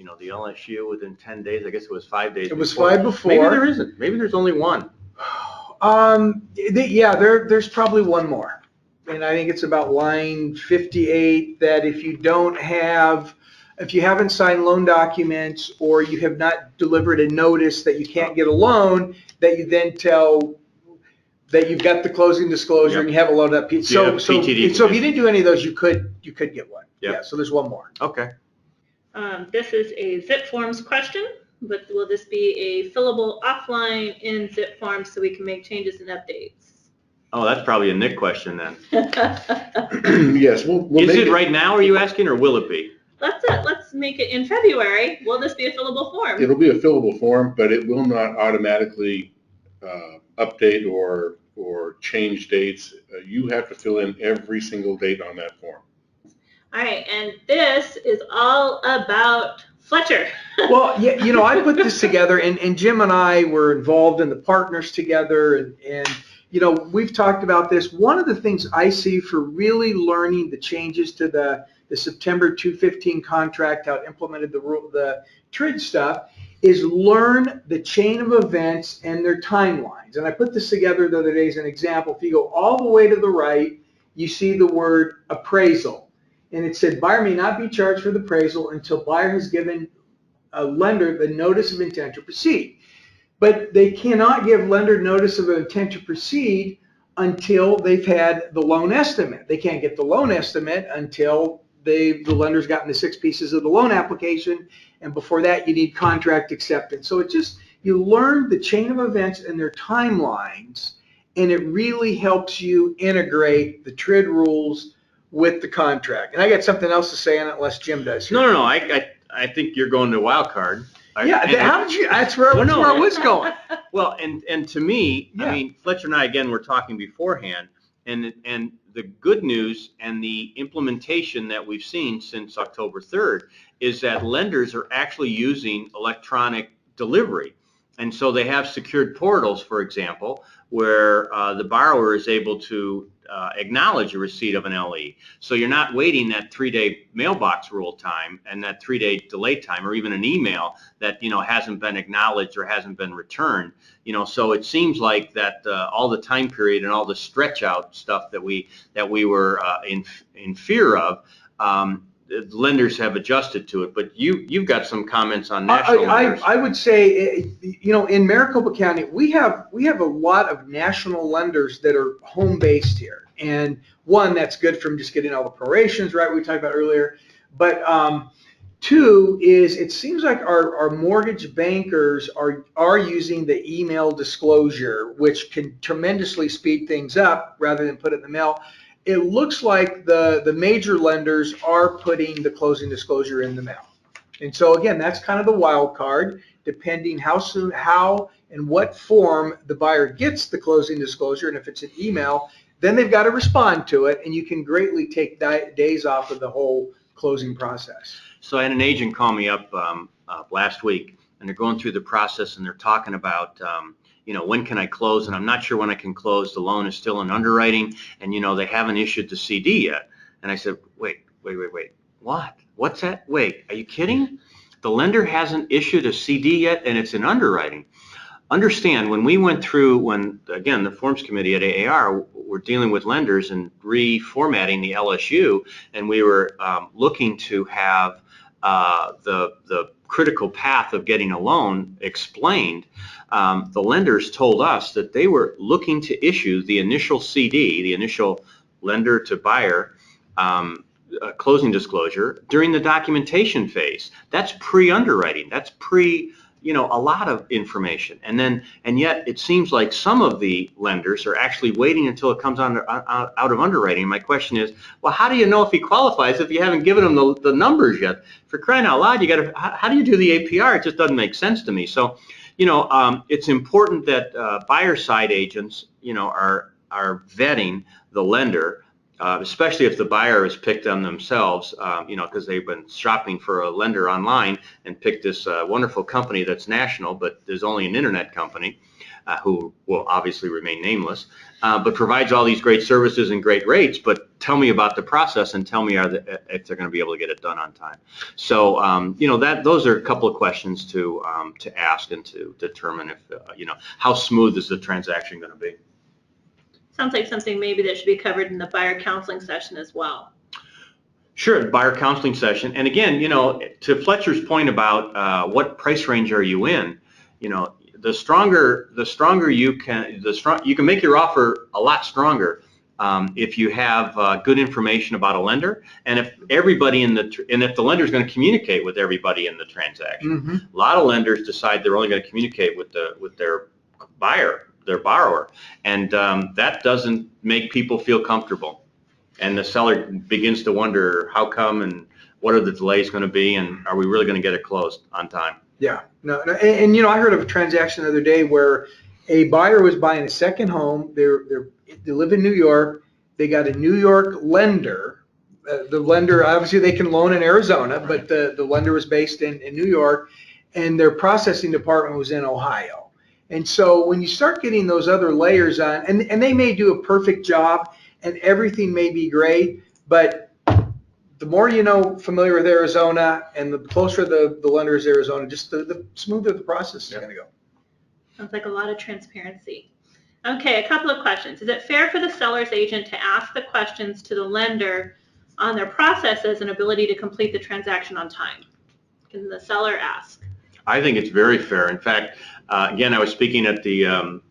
know, the LSU within 10 days. I guess it was 5 days. It was 5 before. Maybe there isn't. Maybe there's only 1. Yeah, there's probably 1 more. And I think it's about line 58 that if you haven't signed loan documents or you have not delivered a notice that you can't get a loan, that you then tell that you've got the closing disclosure and you have a loan up. So if you didn't do any of those, you could get one. Yep. Yeah. So there's 1 more. Okay. This is a zip forms question, but will this be a fillable offline in zip forms so we can make changes and updates? Oh, that's probably a Nick question then. Yes, we'll Is make it right now, are you asking, or will it be? Let's make it in February. Will this be a fillable form? It'll be a fillable form, but it will not automatically update or change dates. You have to fill in every single date on that form. All right, and this is all about Fletcher. Well, yeah, you know, I put this together, and Jim and I were involved in the partners together, and you know, we've talked about this. One of the things I see for really learning the changes to the September 215 contract, how it implemented the TRID stuff, is learn the chain of events and their timelines. And I put this together the other day as an example. If you go all the way to the right, you see the word appraisal. And it said, buyer may not be charged for the appraisal until buyer has given a lender the notice of intent to proceed. But they cannot give lender notice of intent to proceed until they've had the loan estimate. They can't get the loan estimate until the lender's gotten the 6 pieces of the loan application, and before that you need contract acceptance. So you learn the chain of events and their timelines, and it really helps you integrate the TRID rules with the contract. And I got something else to say on it unless Jim does. No. I think you're going to wild card. How did you? That's where I was going. Well, and to me, Yeah. I mean, Fletcher and I again were talking beforehand, and the good news and the implementation that we've seen since October 3rd is that lenders are actually using electronic delivery, and so they have secured portals, for example, where the borrower is able to acknowledge a receipt of an LE. So you're not waiting that 3-day mailbox rule time and that 3-day delay time, or even an email that, you know, hasn't been acknowledged or hasn't been returned. You know, so it seems like that all the time period and all the stretch out stuff that we were in fear of, the lenders have adjusted to it. But you've got some comments on national lenders. I would say, you know, in Maricopa County, we have a lot of national lenders that are home based here, and one, that's good from just getting all the prorations right we talked about earlier. But 2 is it seems like our mortgage bankers are using the email disclosure, which can tremendously speed things up rather than put it in the mail. It looks like the major lenders are putting the closing disclosure in the mail. And so again, that's kind of the wild card, depending how soon, how and what form the buyer gets the closing disclosure. And if it's an email, then they've got to respond to it, and you can greatly take days off of the whole closing process. So I had an agent call me up last week, and they're going through the process, and they're talking about, when can I close? And I'm not sure when I can close. The loan is still in underwriting, and, they haven't issued the CD yet. And I said, wait. What? What's that? Wait, are you kidding? The lender hasn't issued a CD yet, and it's in underwriting. Understand, when we went through, again, the Forms Committee at AAR, we're dealing with lenders and reformatting the LSU, and we were looking to have the critical path of getting a loan explained. The lenders told us that they were looking to issue the initial CD, the initial lender to buyer closing disclosure during the documentation phase. That's pre-underwriting. That's a lot of information. And yet it seems like some of the lenders are actually waiting until it comes out of underwriting. My question is, well, how do you know if he qualifies if you haven't given him the numbers yet? For crying out loud, how do you do the APR? It just doesn't make sense to me. So, it's important that buyer side agents, are vetting the lender. Especially if the buyer has picked them themselves, because they've been shopping for a lender online and picked this wonderful company that's national, but there's only an internet company who will obviously remain nameless, but provides all these great services and great rates. But tell me about the process and tell me if they're going to be able to get it done on time. So, those are a couple of questions to ask and to determine if, how smooth is the transaction going to be. Sounds like something maybe that should be covered in the buyer counseling session as well. Sure, buyer counseling session. And again, to Fletcher's point about what price range are you in, the stronger you can make your offer a lot stronger if you have good information about a lender, and if everybody and if the lender is going to communicate with everybody in the transaction. Mm-hmm. A lot of lenders decide they're only going to communicate with their buyer, their borrower, and that doesn't make people feel comfortable, and the seller begins to wonder how come and what are the delays going to be, and are we really going to get it closed on time? Yeah, no, and I heard of a transaction the other day where a buyer was buying a second home. They live in New York. They got a New York lender. The lender, obviously they can loan in Arizona, but the lender was based in New York, and their processing department was in Ohio. And so when you start getting those other layers on, and they may do a perfect job and everything may be great, but the more familiar with Arizona and the closer the lender is Arizona, just the smoother the process is going to go. Sounds like a lot of transparency. Okay, a couple of questions. Is it fair for the seller's agent to ask the questions to the lender on their processes and ability to complete the transaction on time? Can the seller ask? I think it's very fair. In fact, again, I was speaking at the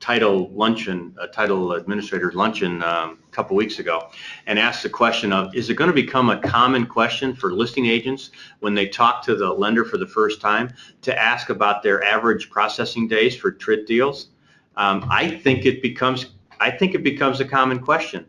title administrator's luncheon a couple weeks ago, and asked the question of, is it going to become a common question for listing agents when they talk to the lender for the first time to ask about their average processing days for TRID deals? I think it becomes a common question.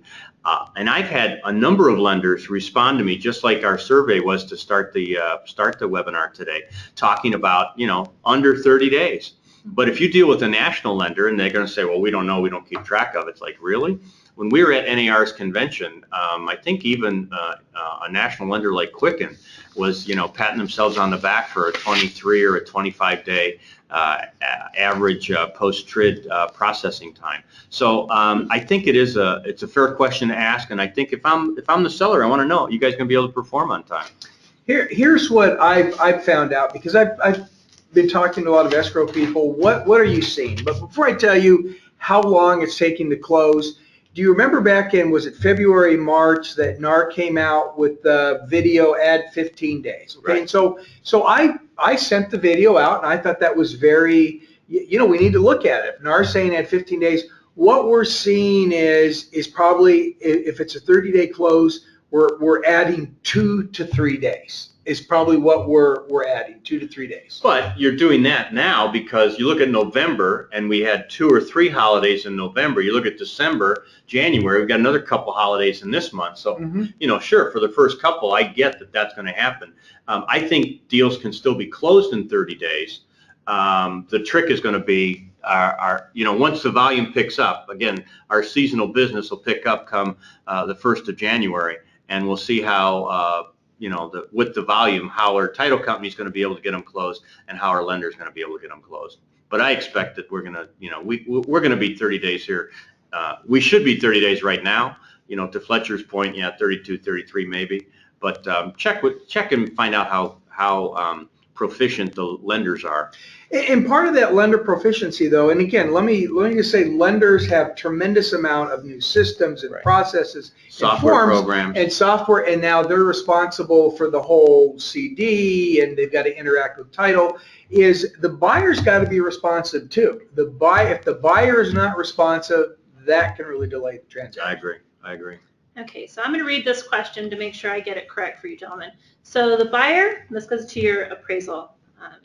And I've had a number of lenders respond to me, just like our survey was to start the webinar today, talking about, under 30 days. But if you deal with a national lender and they're going to say, well, we don't know, we don't keep track of it. It's like, really? When we were at NAR's convention, I think even a national lender like Quicken was, patting themselves on the back for a 23 or a 25-day average post-TRID processing time. So I think it's a fair question to ask, and I think if I'm the seller, I want to know, you guys going to be able to perform on time? Here's what I've found out, because I've been talking to a lot of escrow people. What are you seeing? But before I tell you how long it's taking to close, do you remember back in, was it February, March, that NAR came out with the video add 15 days? Okay, Right. And so I sent the video out, and I thought that was very, we need to look at it. If NAR's saying add 15 days, what we're seeing is probably, if it's a 30-day close, we're adding 2 to 3 days. Is probably what we're adding, 2 to 3 days. But you're doing that now because you look at November, and we had 2 or 3 holidays in November. You look at December, January, we've got another couple holidays in this month. So, sure, for the first couple, I get that that's going to happen. I think deals can still be closed in 30 days. The trick is going to be once the volume picks up, again, our seasonal business will pick up come the 1st of January, and we'll see how with the volume, how our title company is going to be able to get them closed and how our lender is going to be able to get them closed. But I expect that we're going to, we're going to be 30 days here. We should be 30 days right now. To Fletcher's point, yeah, 32, 33 maybe. But check and find out how proficient the lenders are. And part of that lender proficiency, though, and again, let me just say, lenders have tremendous amount of new systems and processes, Software and programs and software, and now they're responsible for the whole CD, and they've got to interact with title. Is the buyer's got to be responsive too? If the buyer is not responsive, that can really delay the transaction. I agree. Okay, so I'm going to read this question to make sure I get it correct for you gentlemen. So the buyer, this goes to your appraisal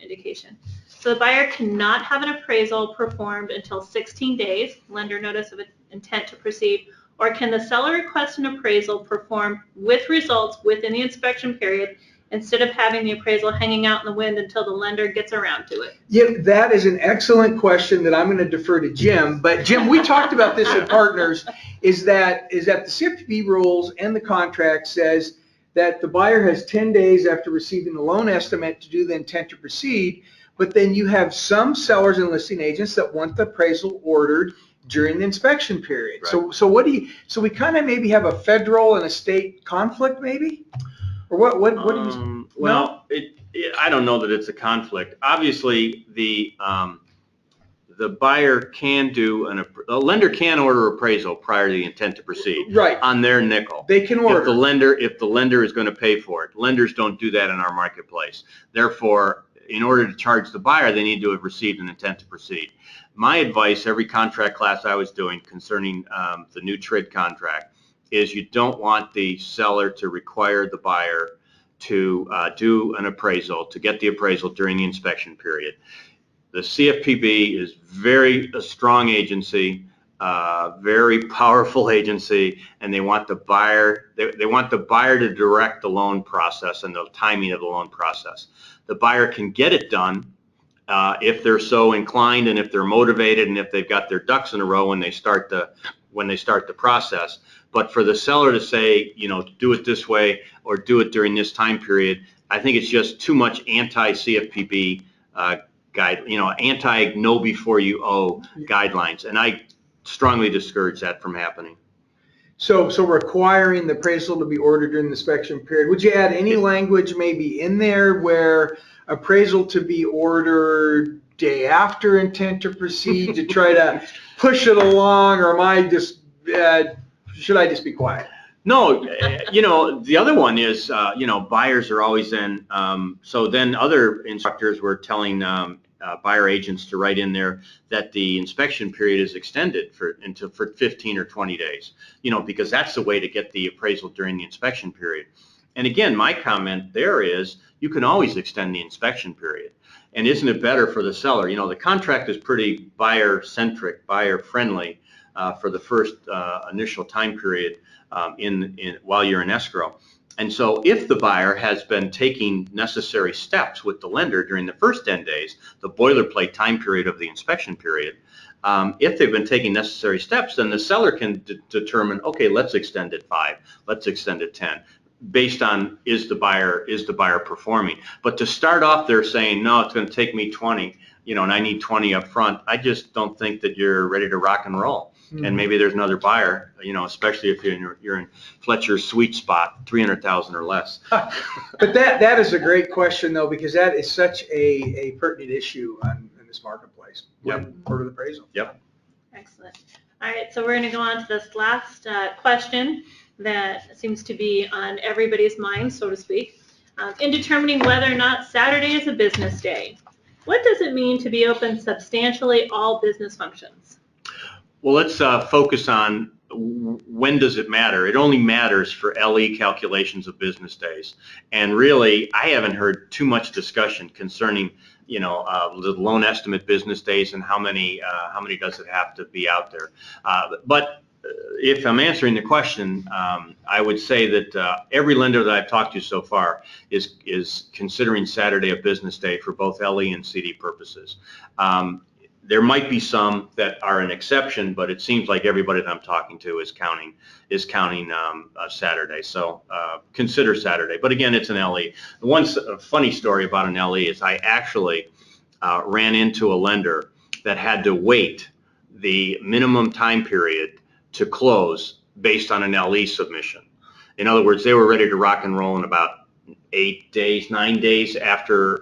indication. So the buyer cannot have an appraisal performed until 16 days, lender notice of intent to proceed, or can the seller request an appraisal performed with results within the inspection period instead of having the appraisal hanging out in the wind until the lender gets around to it? Yeah, that is an excellent question that I'm going to defer to Jim. But Jim, we talked about this at Partners, is that the CFPB rules and the contract says that the buyer has 10 days after receiving the loan estimate to do the intent to proceed, but then you have some sellers and listing agents that want the appraisal ordered during the inspection period. Right. So we kind of maybe have a federal and a state conflict maybe? Or what do you? Well, I don't know that it's a conflict. Obviously, the buyer can a lender can order appraisal prior to the intent to proceed. Right. On their nickel. They can order. If the lender is going to pay for it. Lenders don't do that in our marketplace. Therefore, in order to charge the buyer, they need to have received an intent to proceed. My advice, every contract class I was doing concerning the new TRID contract, is you don't want the seller to require the buyer to do an appraisal, to get the appraisal during the inspection period. The CFPB is a strong agency, very powerful agency, and they want the buyer to direct the loan process and the timing of the loan process. The buyer can get it done if they're so inclined and if they're motivated and if they've got their ducks in a row when they start the process. But for the seller to say, do it this way or do it during this time period, I think it's just too much anti-CFPB anti-know before you owe guidelines, and I strongly discourage that from happening. So requiring the appraisal to be ordered during the inspection period. Would you add any language maybe in there where appraisal to be ordered day after intent to proceed to try to push it along, or should I just be quiet? No, the other one is, buyers are always in, so then other instructors were telling buyer agents to write in there that the inspection period is extended for 15 or 20 days, because that's the way to get the appraisal during the inspection period. And again, my comment there is you can always extend the inspection period. And isn't it better for the seller? The contract is pretty buyer-centric, buyer-friendly for the first initial time period while you're in escrow. And so if the buyer has been taking necessary steps with the lender during the first 10 days, the boilerplate time period of the inspection period, if they've been taking necessary steps, then the seller can determine, okay, let's extend it 5, let's extend it 10, based on is the buyer performing. But to start off there saying, no, it's going to take me 20, and I need 20 up front, I just don't think that you're ready to rock and roll. And maybe there's another buyer, especially if you're in Fletcher's sweet spot, 300,000 or less. But that is a great question, though, because that is such a pertinent issue in this marketplace. Yep. Order the appraisal. Yep. Excellent. All right, so we're going to go on to this last question that seems to be on everybody's mind, so to speak. In determining whether or not Saturday is a business day, what does it mean to be open substantially all business functions? Well, let's focus on when does it matter. It only matters for LE calculations of business days. And really, I haven't heard too much discussion concerning, the loan estimate business days and how many does it have to be out there. But if I'm answering the question, I would say that every lender that I've talked to so far is considering Saturday a business day for both LE and CD purposes. There might be some that are an exception, but it seems like everybody that I'm talking to is counting Saturday. So consider Saturday. But again, it's an LE. One funny story about an LE is I actually ran into a lender that had to wait the minimum time period to close based on an LE submission. In other words, they were ready to rock and roll in about 9 days after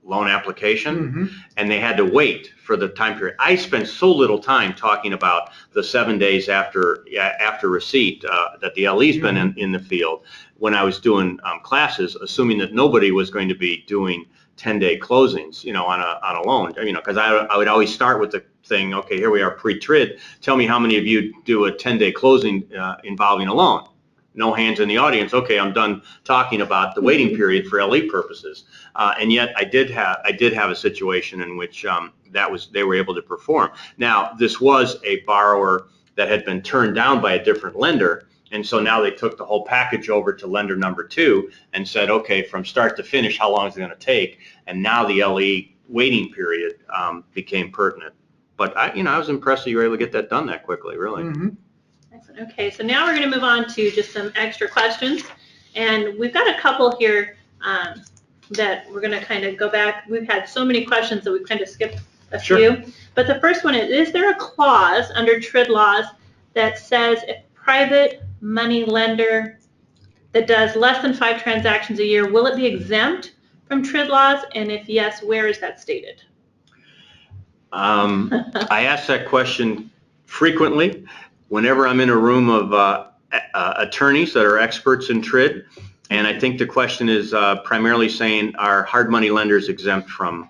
loan application, and they had to wait for the time period. I spent so little time talking about the 7 days after receipt that the LE's been in the field when I was doing classes, assuming that nobody was going to be doing 10-day closings, on a loan, because I would always start with the thing, okay, here we are pre-TRID. Tell me how many of you do a 10-day closing involving a loan? No hands in the audience. Okay, I'm done talking about the waiting period for LE purposes. And yet I did have a situation in which they were able to perform. Now, this was a borrower that had been turned down by a different lender. And so now they took the whole package over to lender number 2 and said, okay, from start to finish, how long is it going to take? And now the LE waiting period became pertinent. But I was impressed that you were able to get that done that quickly, really. Excellent. Okay, so now we're going to move on to just some extra questions. And we've got a couple here that we're going to kind of go back. We've had so many questions that we've kind of skipped a few. But the first one is there a clause under TRID laws that says if private money lender that does less than 5 transactions a year, will it be exempt from TRID laws? And if yes, where is that stated? I ask that question frequently whenever I'm in a room of attorneys that are experts in TRID. And I think the question is primarily saying, are hard money lenders exempt from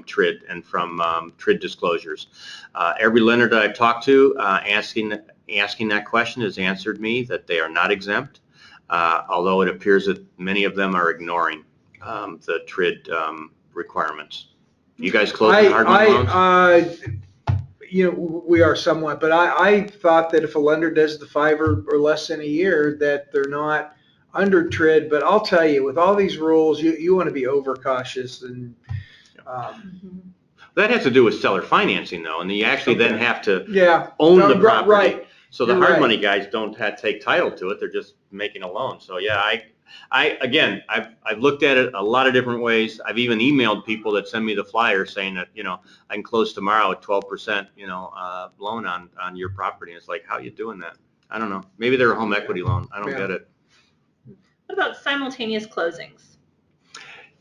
TRID and from TRID disclosures? Every lender that I've talked to asking that question has answered me that they are not exempt, although it appears that many of them are ignoring the TRID requirements. You guys closing hard money loans? We are somewhat, but I thought that if a lender does the 5 or less in a year, that they're not under TRID. But I'll tell you, with all these rules, you want to be overcautious. And that has to do with seller financing, though, and you actually then have to own the property. Right. So the hard money guys don't take title to it; they're just making a loan. So yeah, I've looked at it a lot of different ways. I've even emailed people that send me the flyer saying that I can close tomorrow at 12% loan on your property. And it's like, how are you doing that? I don't know. Maybe they're a home equity loan. I don't get it. What about simultaneous closings?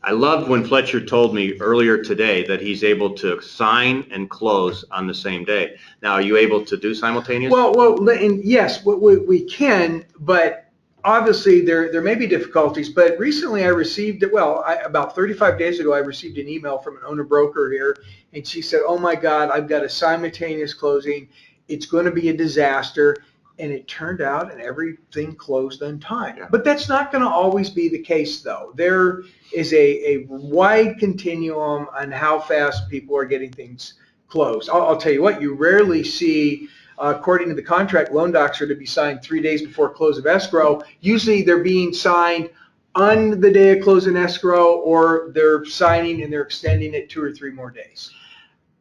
I loved when Fletcher told me earlier today that he's able to sign and close on the same day. Now, are you able to do simultaneous? Well, and yes, we can, but obviously there may be difficulties. But recently I received, about 35 days ago, I received an email from an owner broker here, and she said, oh my God, I've got a simultaneous closing. It's going to be a disaster. And it turned out and everything closed on time. Yeah. But that's not going to always be the case, though. There is a wide continuum on how fast people are getting things closed. I'll tell you what, you rarely see, according to the contract, loan docs are to be signed 3 days before close of escrow. Usually they're being signed on the day of close in escrow, or they're signing and they're extending it 2 or 3 more days.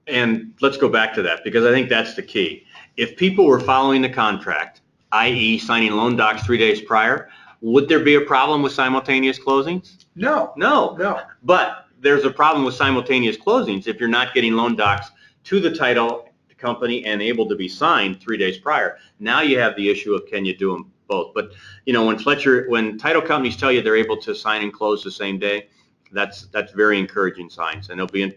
And let's go back to that, because I think that's the key. If people were following the contract, i.e. signing loan docs 3 days prior, would there be a problem with simultaneous closings? No. But there's a problem with simultaneous closings if you're not getting loan docs to the title company and able to be signed 3 days prior. Now you have the issue of, can you do them both? But when title companies tell you they're able to sign and close the same day, that's very encouraging signs. And they'll be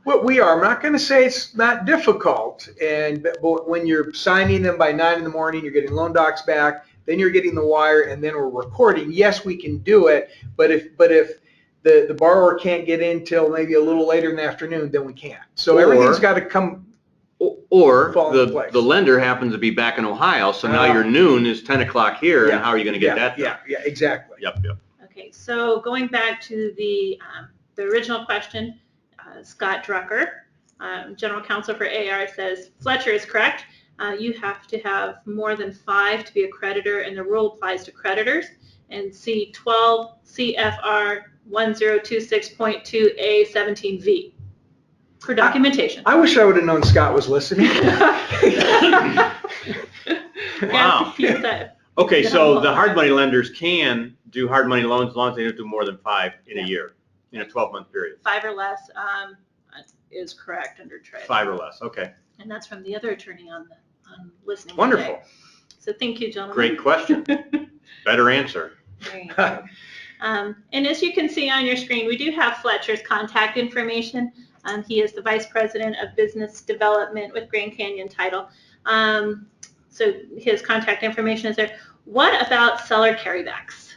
Well, we are. I'm not going to say it's not difficult. But when you're signing them by 9 in the morning, you're getting loan docs back, then you're getting the wire, and then we're recording. Yes, we can do it. But if the borrower can't get in till maybe a little later in the afternoon, then we can't. So everything's got to come. Or the lender happens to be back in Ohio, so now your noon is 10 o'clock here, and how are you going to get that done? Yeah, exactly. Yep. Okay, so going back to the original question, Scott Drucker, General Counsel for AR, says, Fletcher is correct. You have to have more than 5 to be a creditor, and the rule applies to creditors. And see 12 CFR 1026.2A 17V. for documentation. I wish I would have known Scott was listening. Wow. Okay, so the hard money lenders can do hard money loans as long as they don't do more than 5 in a year, in a 12-month period. 5 or less is correct under TRID. 5 or less, okay. And that's from the other attorney on listening. Wonderful. Today. So thank you, gentlemen. Great question. Better answer. There you go. And as you can see on your screen, we do have Fletcher's contact information. He is the Vice President of Business Development with Grand Canyon Title. So his contact information is there. What about seller carrybacks?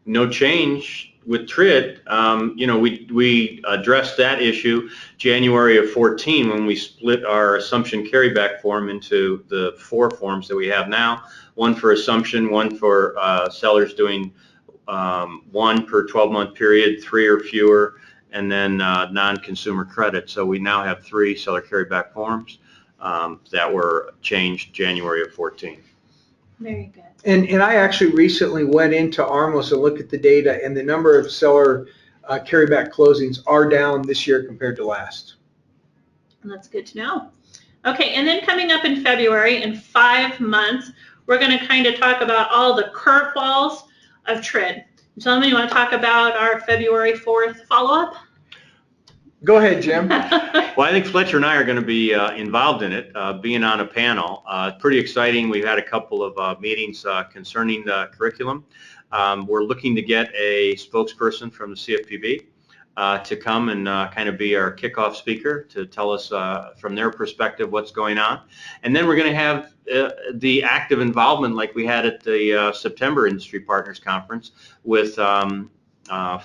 No change with TRID. We addressed that issue January of 14 when we split our assumption carryback form into the 4 forms that we have now. 1 for assumption, 1 for sellers doing 1 per 12-month period, 3 or fewer, and then non-consumer credit. So we now have 3 seller carryback forms that were changed January of 14. Very good. And I actually recently went into Armless and looked at the data, and the number of seller carryback closings are down this year compared to last. And that's good to know. Okay, and then coming up in February, in 5 months, we're going to kind of talk about all the curveballs of TRID. Gentlemen, you want to talk about our February 4th follow-up? Go ahead, Jim. Well, I think Fletcher and I are going to be involved in it, being on a panel. Pretty exciting. We've had a couple of meetings concerning the curriculum. We're looking to get a spokesperson from the CFPB to come and kind of be our kickoff speaker to tell us from their perspective what's going on. And then we're going to have the active involvement like we had at the September Industry Partners Conference with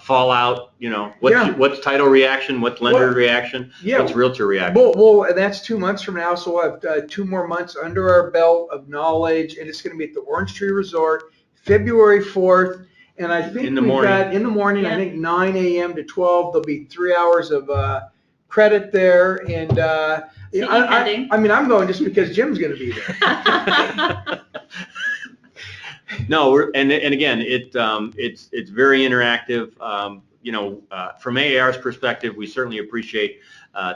fallout, what's title reaction, what's lender reaction, what's realtor reaction. Well, and that's 2 months from now, so we'll have 2 more months under our belt of knowledge, and it's going to be at the Orange Tree Resort, February 4th, and I think in the morning, I think 9 a.m. to 12, there'll be 3 hours of credit there, and I mean, I'm going just because Jim's going to be there. No, and again, it's very interactive. From AAR's perspective, we certainly appreciate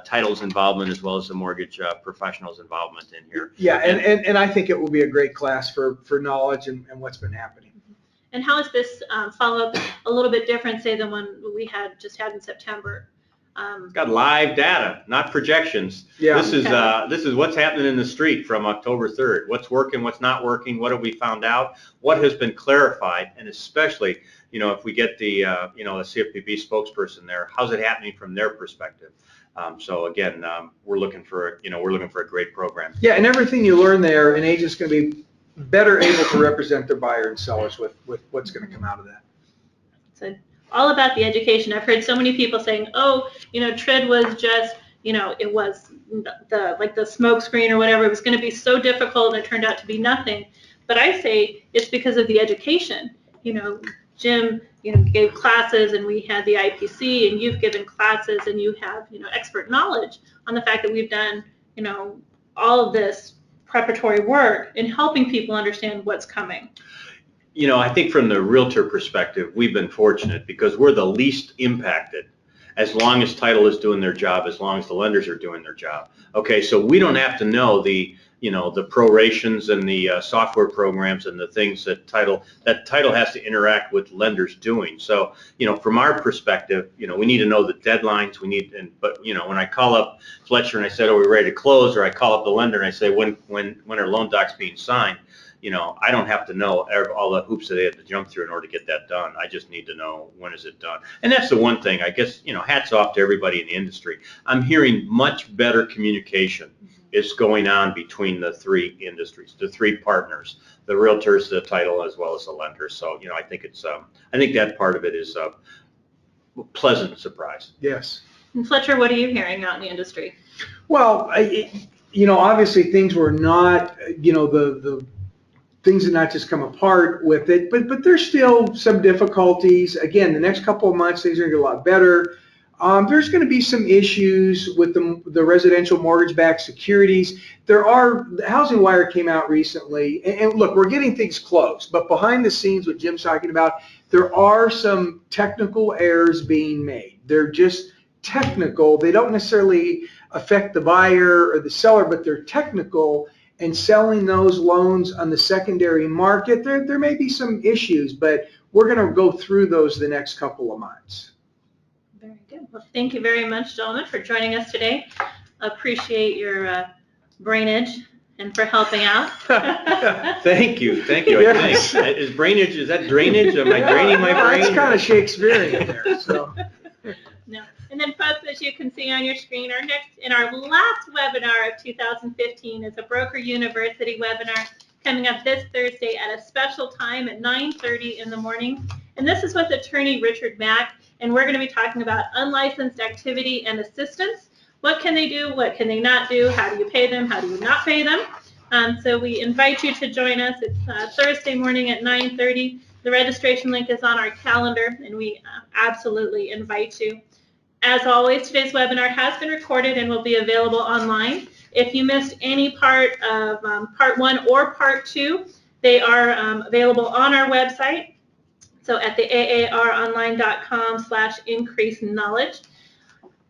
title's involvement as well as the mortgage professionals' involvement in here. Yeah, and I think it will be a great class for knowledge and what's been happening. And how is this follow-up a little bit different, say, than one we just had in September? It's got live data, not projections. Yeah. This is what's happening in the street from October 3rd. What's working, what's not working, what have we found out, what has been clarified, and especially, if we get the CFPB spokesperson there, how's it happening from their perspective? So again, we're looking for a great program. Yeah, and everything you learn there, an agent's going to be better able to represent their buyer and sellers with what's going to come out of that. So all about the education. I've heard so many people saying, oh, TRID was just, it was the smoke screen or whatever. It was going to be so difficult, and it turned out to be nothing. But I say it's because of the education. Jim, gave classes, and we had the IPC, and you've given classes, and you have, expert knowledge on the fact that we've done, all of this preparatory work in helping people understand what's coming. I think from the realtor perspective, we've been fortunate because we're the least impacted as long as title is doing their job, as long as the lenders are doing their job. Okay, so we don't have to know the prorations and the software programs and the things that title has to interact with lenders doing. So, from our perspective, we need to know the deadlines. But when I call up Fletcher and I said, are we ready to close? Or I call up the lender and I say, when are loan docs being signed? I don't have to know all the hoops that they have to jump through in order to get that done. I just need to know when is it done. And that's the one thing, I guess, hats off to everybody in the industry. I'm hearing much better communication is going on between the 3 industries, the 3 partners, the realtors, the title, as well as the lenders. So, I think I think that part of it is a pleasant surprise. Yes. And Fletcher, what are you hearing out in the industry? Well, obviously things were not, the things did not just come apart with it, but there's still some difficulties. Again, the next couple of months, things are going to get a lot better. There's going to be some issues with the residential mortgage-backed securities. The Housing Wire came out recently, and look, we're getting things close, but behind the scenes, what Jim's talking about, there are some technical errors being made. They're just technical. They don't necessarily affect the buyer or the seller, but they're technical, and selling those loans on the secondary market, there may be some issues, but we're going to go through those the next couple of months. Very good. Well, thank you very much, gentlemen, for joining us today. Appreciate your brainage and for helping out. Thank you. Yes. I think. Is brainage, is that drainage? Am I draining my brain? That's kind of Shakespearean there. So. No. And then, folks, as you can see on your screen, our last webinar of 2015 is a Broker University webinar coming up this Thursday at a special time at 9:30 in the morning. And this is with attorney Richard Mack, and we're going to be talking about unlicensed activity and assistance. What can they do? What can they not do? How do you pay them? How do you not pay them? So we invite you to join us. It's Thursday morning at 9:30. The registration link is on our calendar, and we absolutely invite you. As always, today's webinar has been recorded and will be available online. If you missed any part of part 1 or part 2, they are available on our website. So at the aaronline.com/increase-knowledge.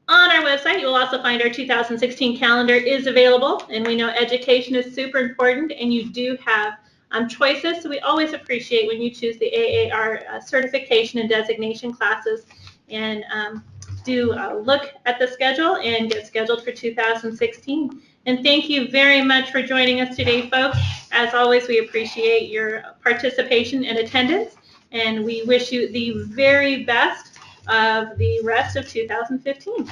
On our website, you will also find our 2016 calendar is available, and we know education is super important, and you do have choices, so we always appreciate when you choose the AAR certification and designation classes, and do look at the schedule and get scheduled for 2016. And thank you very much for joining us today, folks. As always, we appreciate your participation and attendance, and we wish you the very best of the rest of 2015.